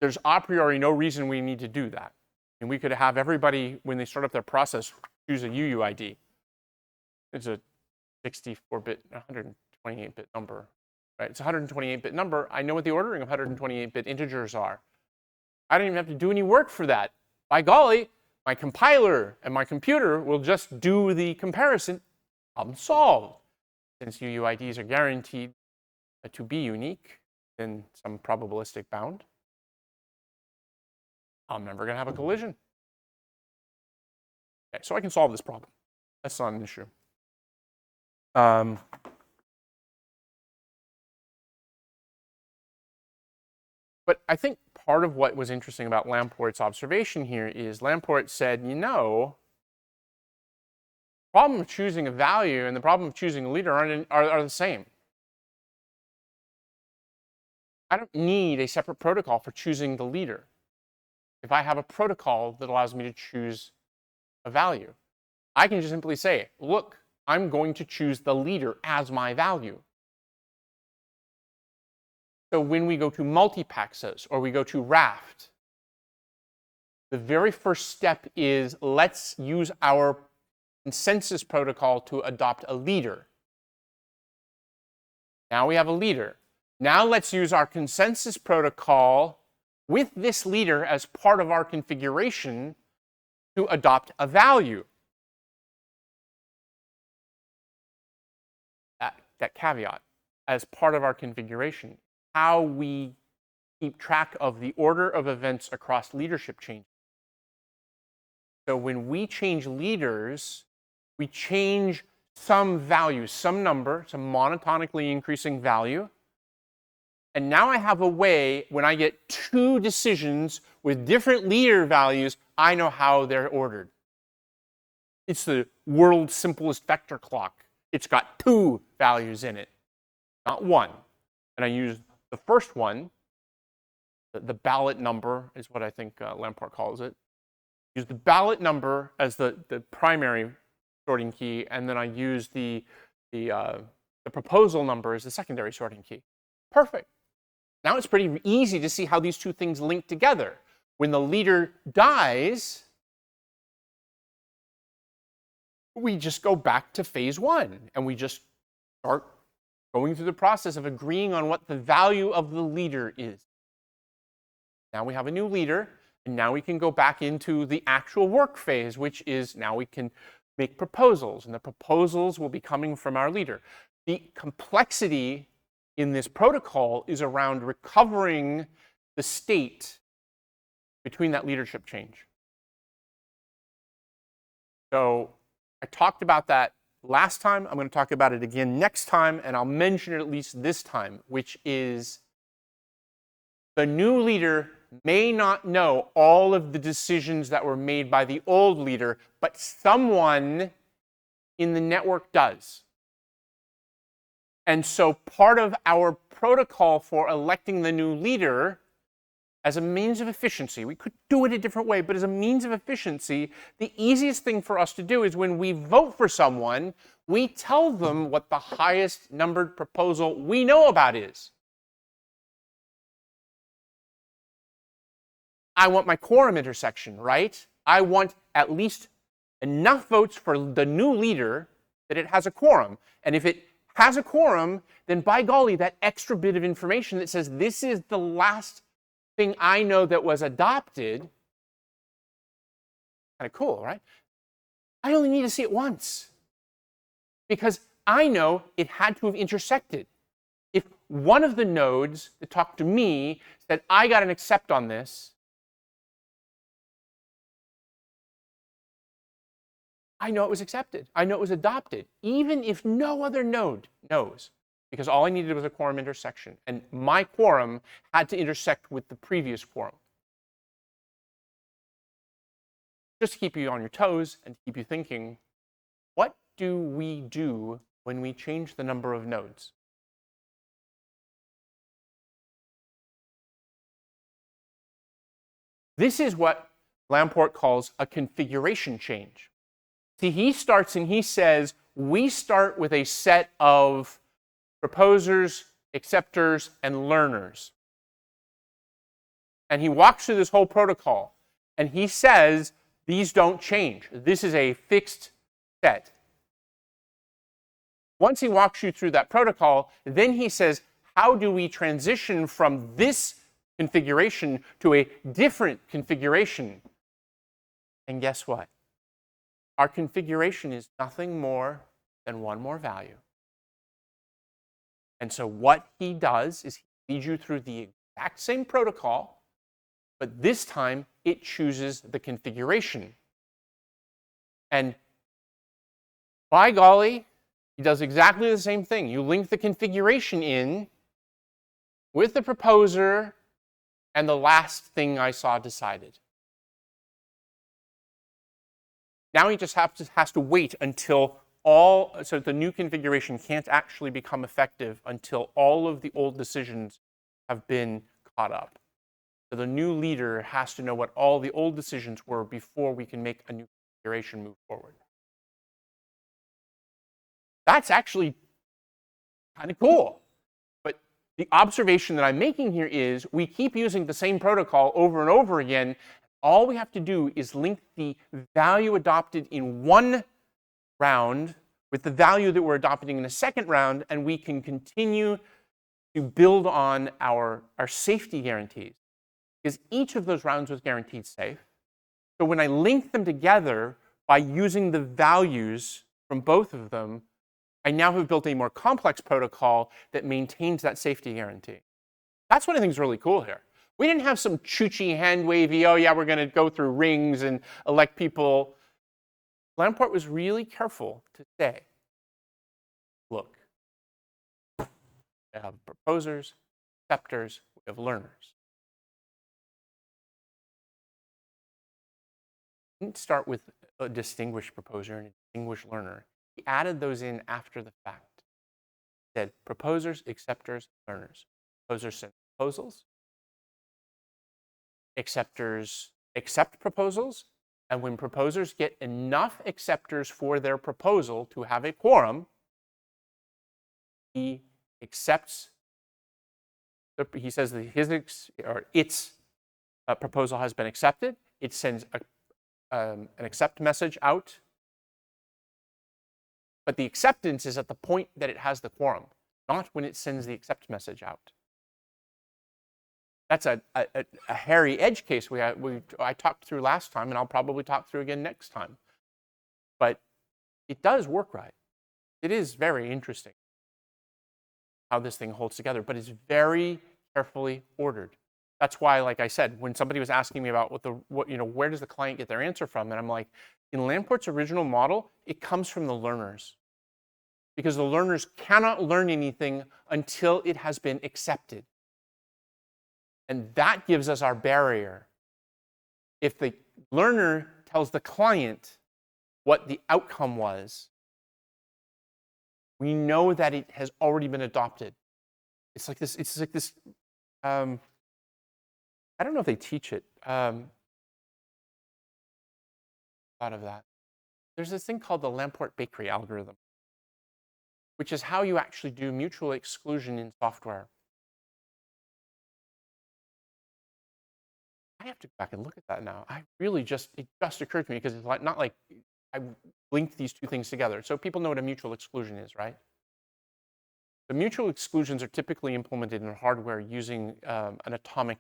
there's a priori no reason we need to do that. And we could have everybody, when they start up their process, choose a UUID. It's a 64-bit, 128-bit number, right? It's a 128-bit number. I know what the ordering of 128-bit integers are. I don't even have to do any work for that. By golly, my compiler and my computer will just do the comparison. Problem solved. Since UUIDs are guaranteed to be unique in some probabilistic bound, I'm never going to have a collision. Okay, so I can solve this problem. That's not an issue. But I think part of what was interesting about Lamport's observation here is Lamport said, you know, the problem of choosing a value and the problem of choosing a leader are the same. I don't need a separate protocol for choosing the leader if I have a protocol that allows me to choose a value. I can just simply say, look, I'm going to choose the leader as my value. So when we go to multi-Paxos or we go to Raft, the very first step is let's use our consensus protocol to adopt a leader. Now we have a leader. Now let's use our consensus protocol with this leader as part of our configuration to adopt a value. That caveat, as part of our configuration, how we keep track of the order of events across leadership changes. So when we change leaders, we change some value, some number, some monotonically increasing value. And now I have a way, when I get two decisions with different leader values, I know how they're ordered. It's the world's simplest vector clock. It's got two values in it, not one. And I use the first one, the ballot number is what I think Lamport calls it. Use the ballot number as the primary sorting key, and then I use the proposal number as the secondary sorting key. Perfect. Now it's pretty easy to see how these two things link together. When the leader dies, we just go back to phase one, and we just start going through the process of agreeing on what the value of the leader is. Now we have a new leader, and now we can go back into the actual work phase, which is now we can make proposals, and the proposals will be coming from our leader. The complexity in this protocol is around recovering the state between that leadership change. So I talked about that last time. I'm going to talk about it again next time, and I'll mention it at least this time, which is the new leader may not know all of the decisions that were made by the old leader, but someone in the network does. And so part of our protocol for electing the new leader as a means of efficiency, we could do it a different way, but as a means of efficiency, the easiest thing for us to do is when we vote for someone, we tell them what the highest numbered proposal we know about is. I want my quorum intersection, right? I want at least enough votes for the new leader that it has a quorum. And if it has a quorum, then by golly, that extra bit of information that says this is the last thing I know that was adopted, kind of cool, right? I only need to see it once because I know it had to have intersected. If one of the nodes that talked to me said, I got an accept on this, I know it was accepted. I know it was adopted, even if no other node knows, because all I needed was a quorum intersection. And my quorum had to intersect with the previous quorum. Just to keep you on your toes and keep you thinking, what do we do when we change the number of nodes? This is what Lamport calls a configuration change. See, he starts and he says, we start with a set of proposers, acceptors, and learners. And he walks through this whole protocol, and he says, these don't change. This is a fixed set. Once he walks you through that protocol, then he says, how do we transition from this configuration to a different configuration? And guess what? Our configuration is nothing more than one more value. And so what he does is he leads you through the exact same protocol, but this time it chooses the configuration. And by golly, he does exactly the same thing. You link the configuration in with the proposer and the last thing I saw decided. Now he just has to wait until so the new configuration can't actually become effective until all of the old decisions have been caught up. So the new leader has to know what all the old decisions were before we can make a new configuration move forward. That's actually kind of cool. But the observation that I'm making here is we keep using the same protocol over and over again. All we have to do is link the value adopted in one round with the value that we're adopting in the second round, and we can continue to build on our safety guarantees. Because each of those rounds was guaranteed safe. So when I link them together by using the values from both of them, I now have built a more complex protocol that maintains that safety guarantee. That's what I think is really cool here. We didn't have some choochie, hand-wavy, oh yeah, we're going to go through rings and elect people. Lamport was really careful to say, look, we have proposers, acceptors, we have learners. He didn't start with a distinguished proposer and a distinguished learner. He added those in after the fact. He said proposers, acceptors, learners. Proposers send proposals. Acceptors accept proposals. And when proposers get enough acceptors for their proposal to have a quorum, he accepts, he says that its proposal has been accepted. It sends an accept message out. But the acceptance is at the point that it has the quorum, not when it sends the accept message out. That's a hairy edge case I talked through last time, and I'll probably talk through again next time. But it does work right. It is very interesting how this thing holds together, but it's very carefully ordered. That's why, like I said, when somebody was asking me about where does the client get their answer from, and I'm like, in Lamport's original model, it comes from the learners. Because the learners cannot learn anything until it has been accepted. And that gives us our barrier. If the learner tells the client what the outcome was, we know that it has already been adopted. It's like this, I don't know if they teach it. Thought of that. There's this thing called the Lamport Bakery algorithm, which is how you actually do mutual exclusion in software. I have to go back and look at that now. It just occurred to me because it's not like I linked these two things together. So people know what a mutual exclusion is, right? The mutual exclusions are typically implemented in hardware using an atomic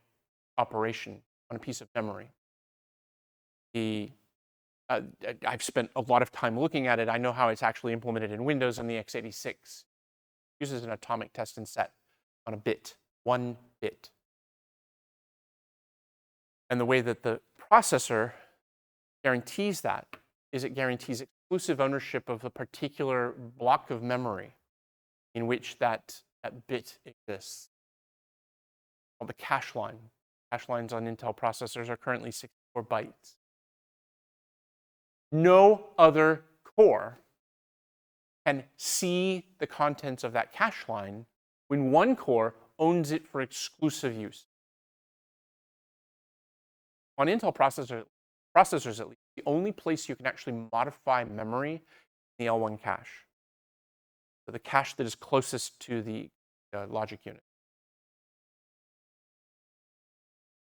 operation on a piece of memory. The I've spent a lot of time looking at it. I know how it's actually implemented in Windows and the x86. It uses an atomic test and set on a bit, 1 bit. And the way that the processor guarantees that is it guarantees exclusive ownership of a particular block of memory in which that bit exists, called the cache line. Cache lines on Intel processors are currently 64 bytes. No other core can see the contents of that cache line when one core owns it for exclusive use. On Intel processors at least, the only place you can actually modify memory is the L1 cache. So the cache that is closest to the logic unit.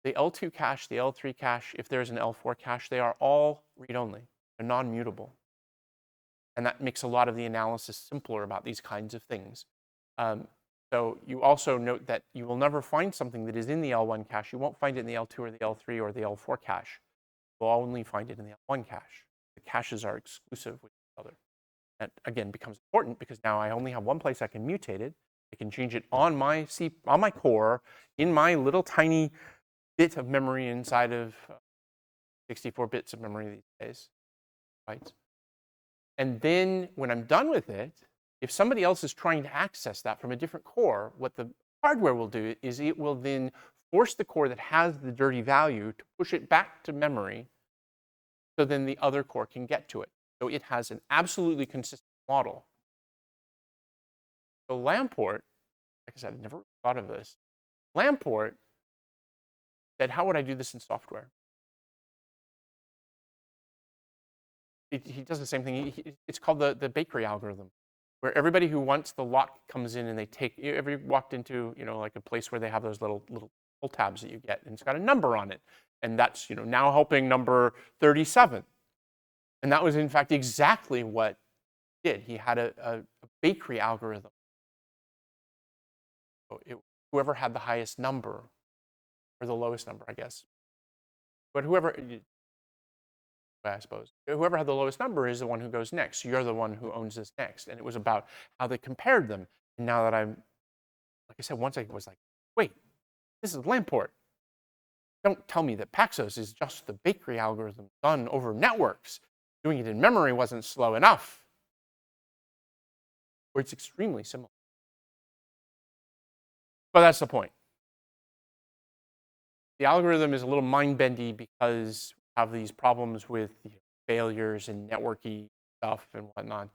The L2 cache, the L3 cache, if there's an L4 cache, they are all read-only. They're non-mutable. And that makes a lot of the analysis simpler about these kinds of things. So you also note that you will never find something that is in the L1 cache. You won't find it in the L2 or the L3 or the L4 cache. You'll only find it in the L1 cache. The caches are exclusive with each other. That, again, becomes important because now I only have one place I can mutate it. I can change it on my core, in my little tiny bit of memory inside of 64 bits of memory these days, bytes. And then when I'm done with it, if somebody else is trying to access that from a different core, what the hardware will do is it will then force the core that has the dirty value to push it back to memory so then the other core can get to it. So it has an absolutely consistent model. So Lamport, like I said, I never thought of this. Lamport said, how would I do this in software? He does the same thing. It's called the bakery algorithm, where everybody who wants the lot comes in and they take, every walked into, like a place where they have those little pull tabs that you get, and it's got a number on it. And that's, now helping number 37. And that was, in fact, exactly what he did. He had a bakery algorithm. So whoever had the highest number, or the lowest number, I guess. But whoever had the lowest number is the one who goes next. So you're the one who owns this next. And it was about how they compared them. And now that like I said, once I was like, wait, this is Lamport. Don't tell me that Paxos is just the bakery algorithm done over networks. Doing it in memory wasn't slow enough. Or it's extremely similar. But that's the point. The algorithm is a little mind-bendy because we have these problems with failures and networky stuff and whatnot.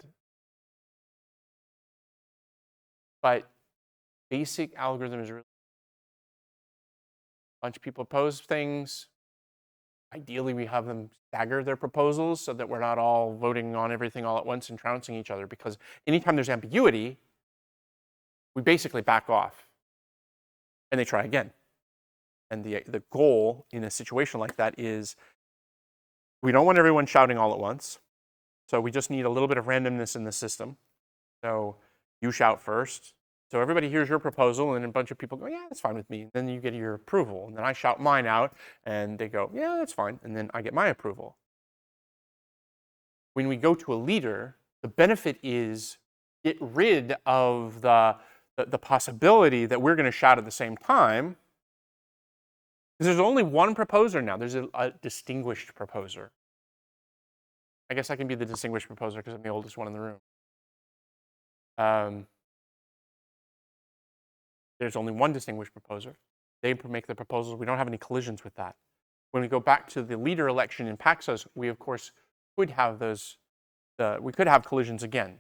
But basic algorithm is really a bunch of people propose things. Ideally, we have them stagger their proposals so that we're not all voting on everything all at once and trouncing each other, because anytime there's ambiguity, we basically back off and they try again. And the goal in a situation like that is we don't want everyone shouting all at once. So we just need a little bit of randomness in the system. So you shout first. So everybody hears your proposal and a bunch of people go, yeah, that's fine with me. And then you get your approval. And then I shout mine out and they go, yeah, that's fine. And then I get my approval. When we go to a leader, the benefit is get rid of the possibility that we're going to shout at the same time. Because there's only one proposer now. There's a distinguished proposer. I guess I can be the distinguished proposer because I'm the oldest one in the room. There's only one distinguished proposer. They make the proposals. We don't have any collisions with that. When we go back to the leader election in Paxos, we, of course, could have those. We could have collisions again.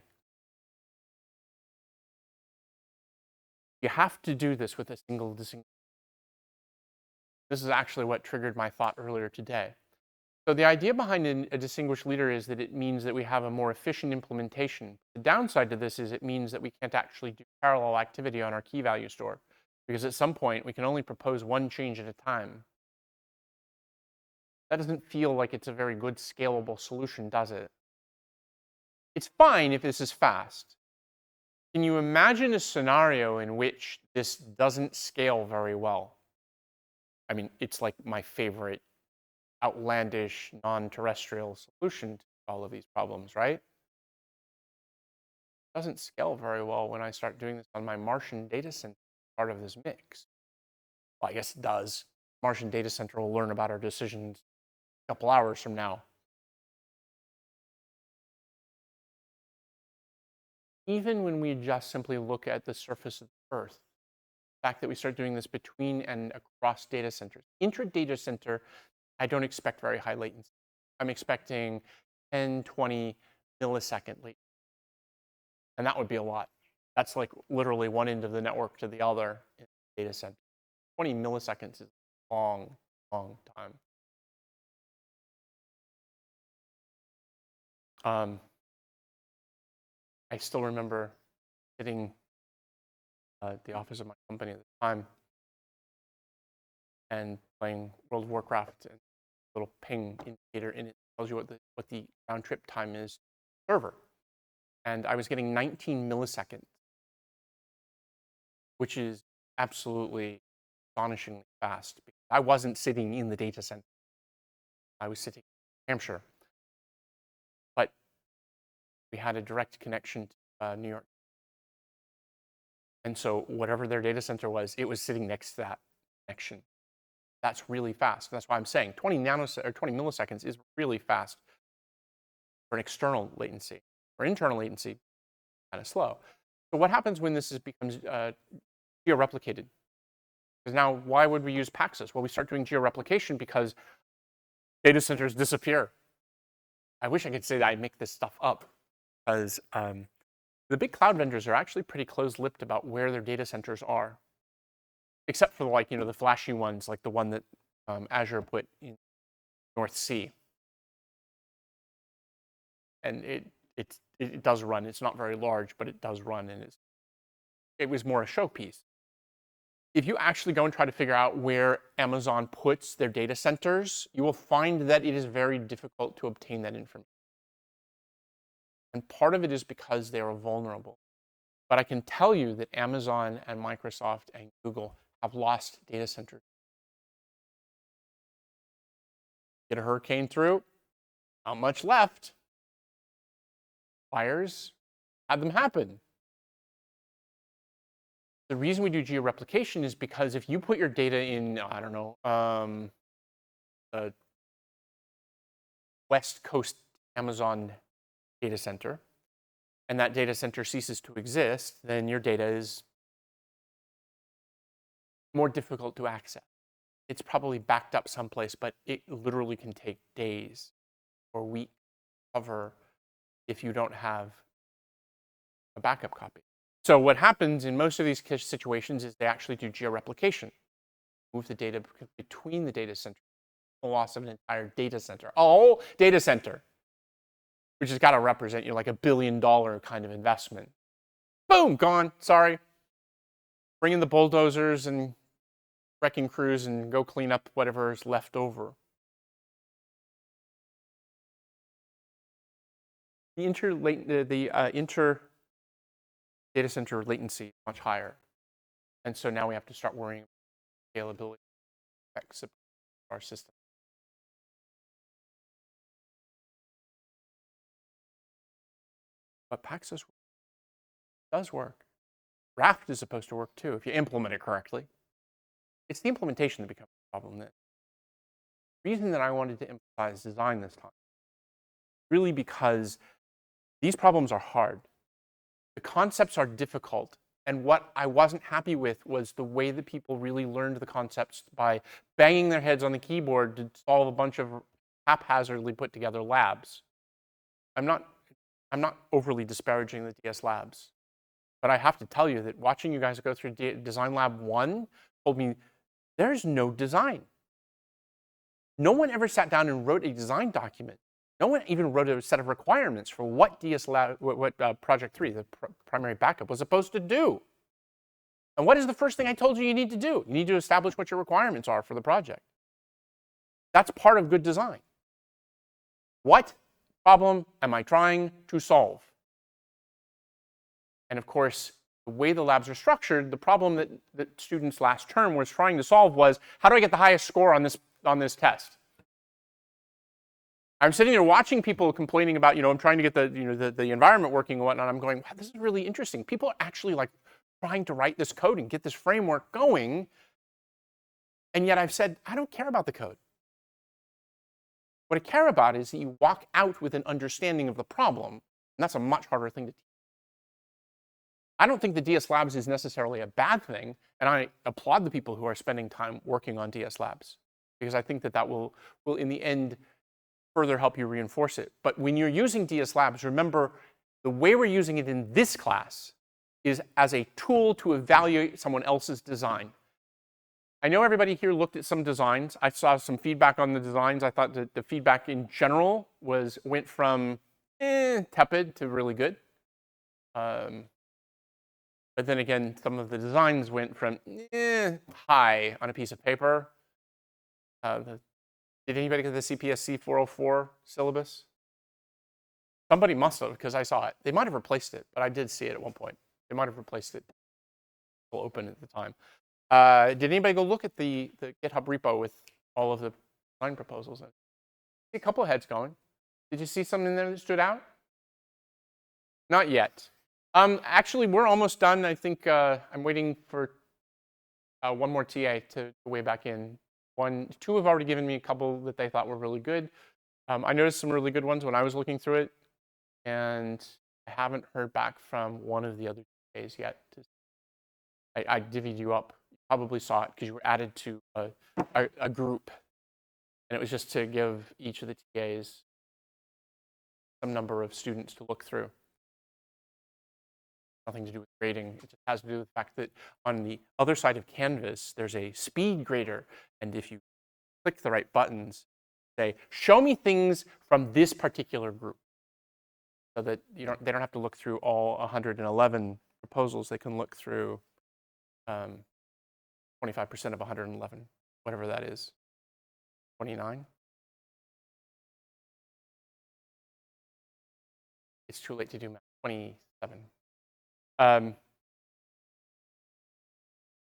You have to do this with a single distinguished. This is actually what triggered my thought earlier today. So the idea behind a distinguished leader is that it means that we have a more efficient implementation. The downside to this is it means that we can't actually do parallel activity on our key value store, because at some point we can only propose one change at a time. That doesn't feel like it's a very good scalable solution, does it? It's fine if this is fast. Can you imagine a scenario in which this doesn't scale very well? I mean, it's like my favorite outlandish, non-terrestrial solution to all of these problems, right? It doesn't scale very well when I start doing this on my Martian data center part of this mix. Well, I guess it does. Martian data center will learn about our decisions a couple hours from now. Even when we just simply look at the surface of the Earth, the fact that we start doing this between and across data centers. Intra-data center, I don't expect very high latency. I'm expecting 10, 20 millisecond latency. And that would be a lot. That's like literally one end of the network to the other in the data center. 20 milliseconds is a long, long time. I still remember sitting at the office of my company at the time and playing World of Warcraft, and a little ping indicator in it tells you what the round trip time is server. And I was getting 19 milliseconds, which is absolutely astonishingly fast. I wasn't sitting in the data center. I was sitting in Hampshire. But we had a direct connection to New York. And so whatever their data center was, it was sitting next to that connection. That's really fast. That's why I'm saying 20 milliseconds is really fast for an external latency. For internal latency, kind of slow. So what happens when this becomes geo-replicated? Because now, why would we use Paxos? Well, we start doing geo-replication because data centers disappear. I wish I could say that I make this stuff up, because the big cloud vendors are actually pretty close-lipped about where their data centers are, except for the flashy ones, like the one that Azure put in North Sea. And it does run. It's not very large, but it does run, and it was more a showpiece. If you actually go and try to figure out where Amazon puts their data centers, you will find that it is very difficult to obtain that information. And part of it is because they are vulnerable. But I can tell you that Amazon and Microsoft and Google have lost data centers. Get a hurricane through, not much left. Fires had them happen. The reason we do geo-replication is because if you put your data in, I don't know, the West Coast Amazon data center, and that data center ceases to exist, then your data is more difficult to access. It's probably backed up someplace, but it literally can take days or weeks to recover if you don't have a backup copy. So what happens in most of these situations is they actually do geo-replication. Move the data between the data center. The loss of an entire data center. A whole data center, which has got to represent like $1 billion kind of investment. Boom, gone, sorry. Bring in the bulldozers and wrecking crews and go clean up whatever is left over. The inter data center latency is much higher. And so now we have to start worrying about scalability effects of our system. But Paxos does work. Raft is supposed to work too, if you implement it correctly. It's the implementation that becomes the problem then. The reason that I wanted to emphasize design this time, really because these problems are hard. The concepts are difficult. And what I wasn't happy with was the way that people really learned the concepts by banging their heads on the keyboard to solve a bunch of haphazardly put together labs. I'm not overly disparaging the DS labs, but I have to tell you that watching you guys go through Design Lab 1 told me there's no design. No one ever sat down and wrote a design document. No one even wrote a set of requirements for what Project 3, the primary backup, was supposed to do. And what is the first thing I told you you need to do? You need to establish what your requirements are for the project. That's part of good design. What problem am I trying to solve? And of course, the way the labs are structured, the problem that students last term was trying to solve was, how do I get the highest score on this test? I'm sitting there watching people complaining about, I'm trying to get the environment working and whatnot. I'm going, wow, this is really interesting. People are actually like trying to write this code and get this framework going. And yet I've said, I don't care about the code. What I care about is that you walk out with an understanding of the problem. And that's a much harder thing to teach. I don't think the DS Labs is necessarily a bad thing. And I applaud the people who are spending time working on DS Labs, because I think that will in the end further help you reinforce it. But when you're using DS Labs, remember the way we're using it in this class is as a tool to evaluate someone else's design. I know everybody here looked at some designs. I saw some feedback on the designs. I thought that the feedback in general went from tepid to really good. But then again, some of the designs went from high on a piece of paper. Did anybody get the CPSC 404 syllabus? Somebody must have, because I saw it. They might have replaced it, but I did see it at one point. They might have replaced it. Still open at the time. Did anybody go look at the GitHub repo with all of the design proposals in it? I see a couple of heads going. Did you see something there that stood out? Not yet. Actually, we're almost done. I think I'm waiting for one more TA to weigh back in. Two have already given me a couple that they thought were really good. I noticed some really good ones when I was looking through it, and I haven't heard back from one of the other TAs yet. I divvied you up. You probably saw it because you were added to a group, and it was just to give each of the TAs some number of students to look through. Nothing to do with grading. It just has to do with the fact that on the other side of Canvas, there's a speed grader. And if you click the right buttons, say, show me things from this particular group. So that they don't have to look through all 111 proposals. They can look through 25% of 111, whatever that is. 29? It's too late to do math. 27.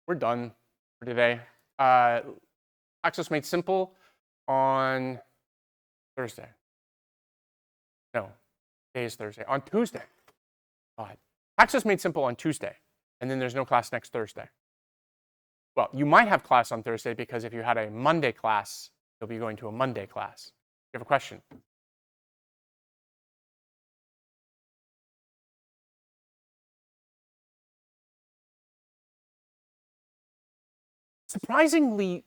We're done for today. Access Made Simple on Thursday. No, today is Thursday. On Tuesday. God. Access Made Simple on Tuesday, and then there's no class next Thursday. Well, you might have class on Thursday because if you had a Monday class, you'll be going to a Monday class. You have a question? Surprisingly,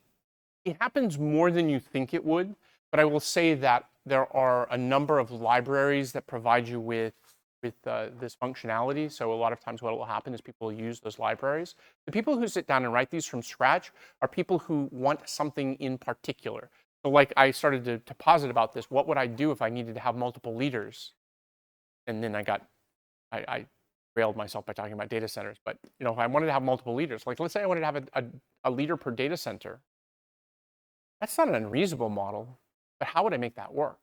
it happens more than you think it would, but I will say that there are a number of libraries that provide you with this functionality. So a lot of times what will happen is people will use those libraries. The people who sit down and write these from scratch are people who want something in particular. So like I started to posit about this, what would I do if I needed to have multiple leaders? And then I railed myself by talking about data centers. But if I wanted to have multiple leaders, like let's say I wanted to have a leader per data center, that's not an unreasonable model, but how would I make that work?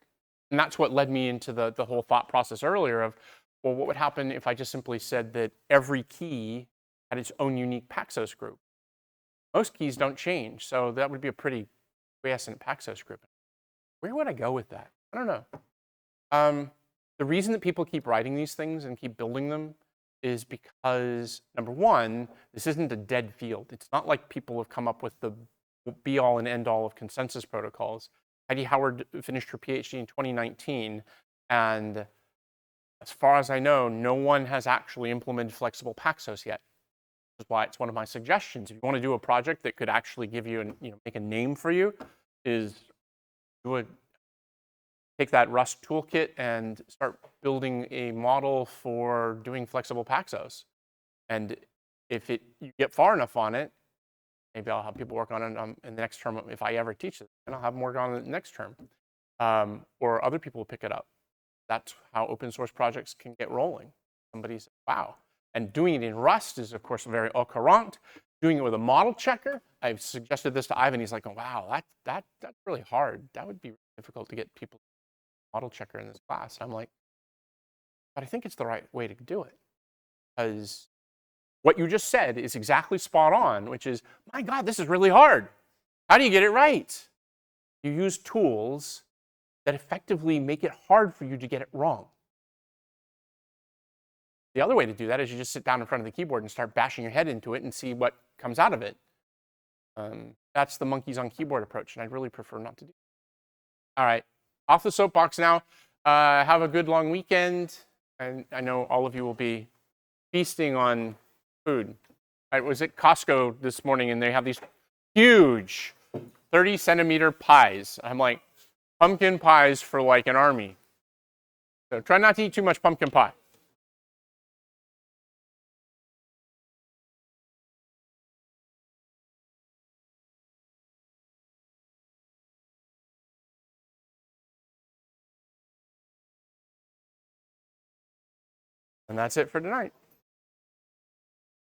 And that's what led me into the whole thought process earlier of, well, what would happen if I just simply said that every key had its own unique Paxos group? Most keys don't change, so that would be a pretty quiescent Paxos group. Where would I go with that? I don't know. The reason that people keep writing these things and keep building them is because, number one, this isn't a dead field. It's not like people have come up with the be-all and end-all of consensus protocols. Heidi Howard finished her PhD in 2019, and as far as I know, no one has actually implemented flexible Paxos yet. Which is why it's one of my suggestions. If you want to do a project that could actually give you make a name for you, is take that Rust toolkit and start building a model for doing flexible Paxos. And if you get far enough on it, maybe I'll have people work on it in the next term if I ever teach it, and I'll have them work on it next term. Or other people will pick it up. That's how open source projects can get rolling. Somebody says, wow. And doing it in Rust is, of course, very au courant. Doing it with a model checker, I've suggested this to Ivan. He's like, oh, wow, that's really hard. That would be difficult to get people to model checker in this class. I'm like, but I think it's the right way to do it. Because what you just said is exactly spot on, which is, my God, this is really hard. How do you get it right? You use tools that effectively make it hard for you to get it wrong. The other way to do that is you just sit down in front of the keyboard and start bashing your head into it and see what comes out of it. That's the monkeys on keyboard approach, and I'd really prefer not to do. All right, off the soapbox now. Have a good long weekend, and I know all of you will be feasting on food. I was at Costco this morning, and they have these huge 30-centimeter pies. I'm like, pumpkin pies for like an army. So try not to eat too much pumpkin pie. And that's it for tonight.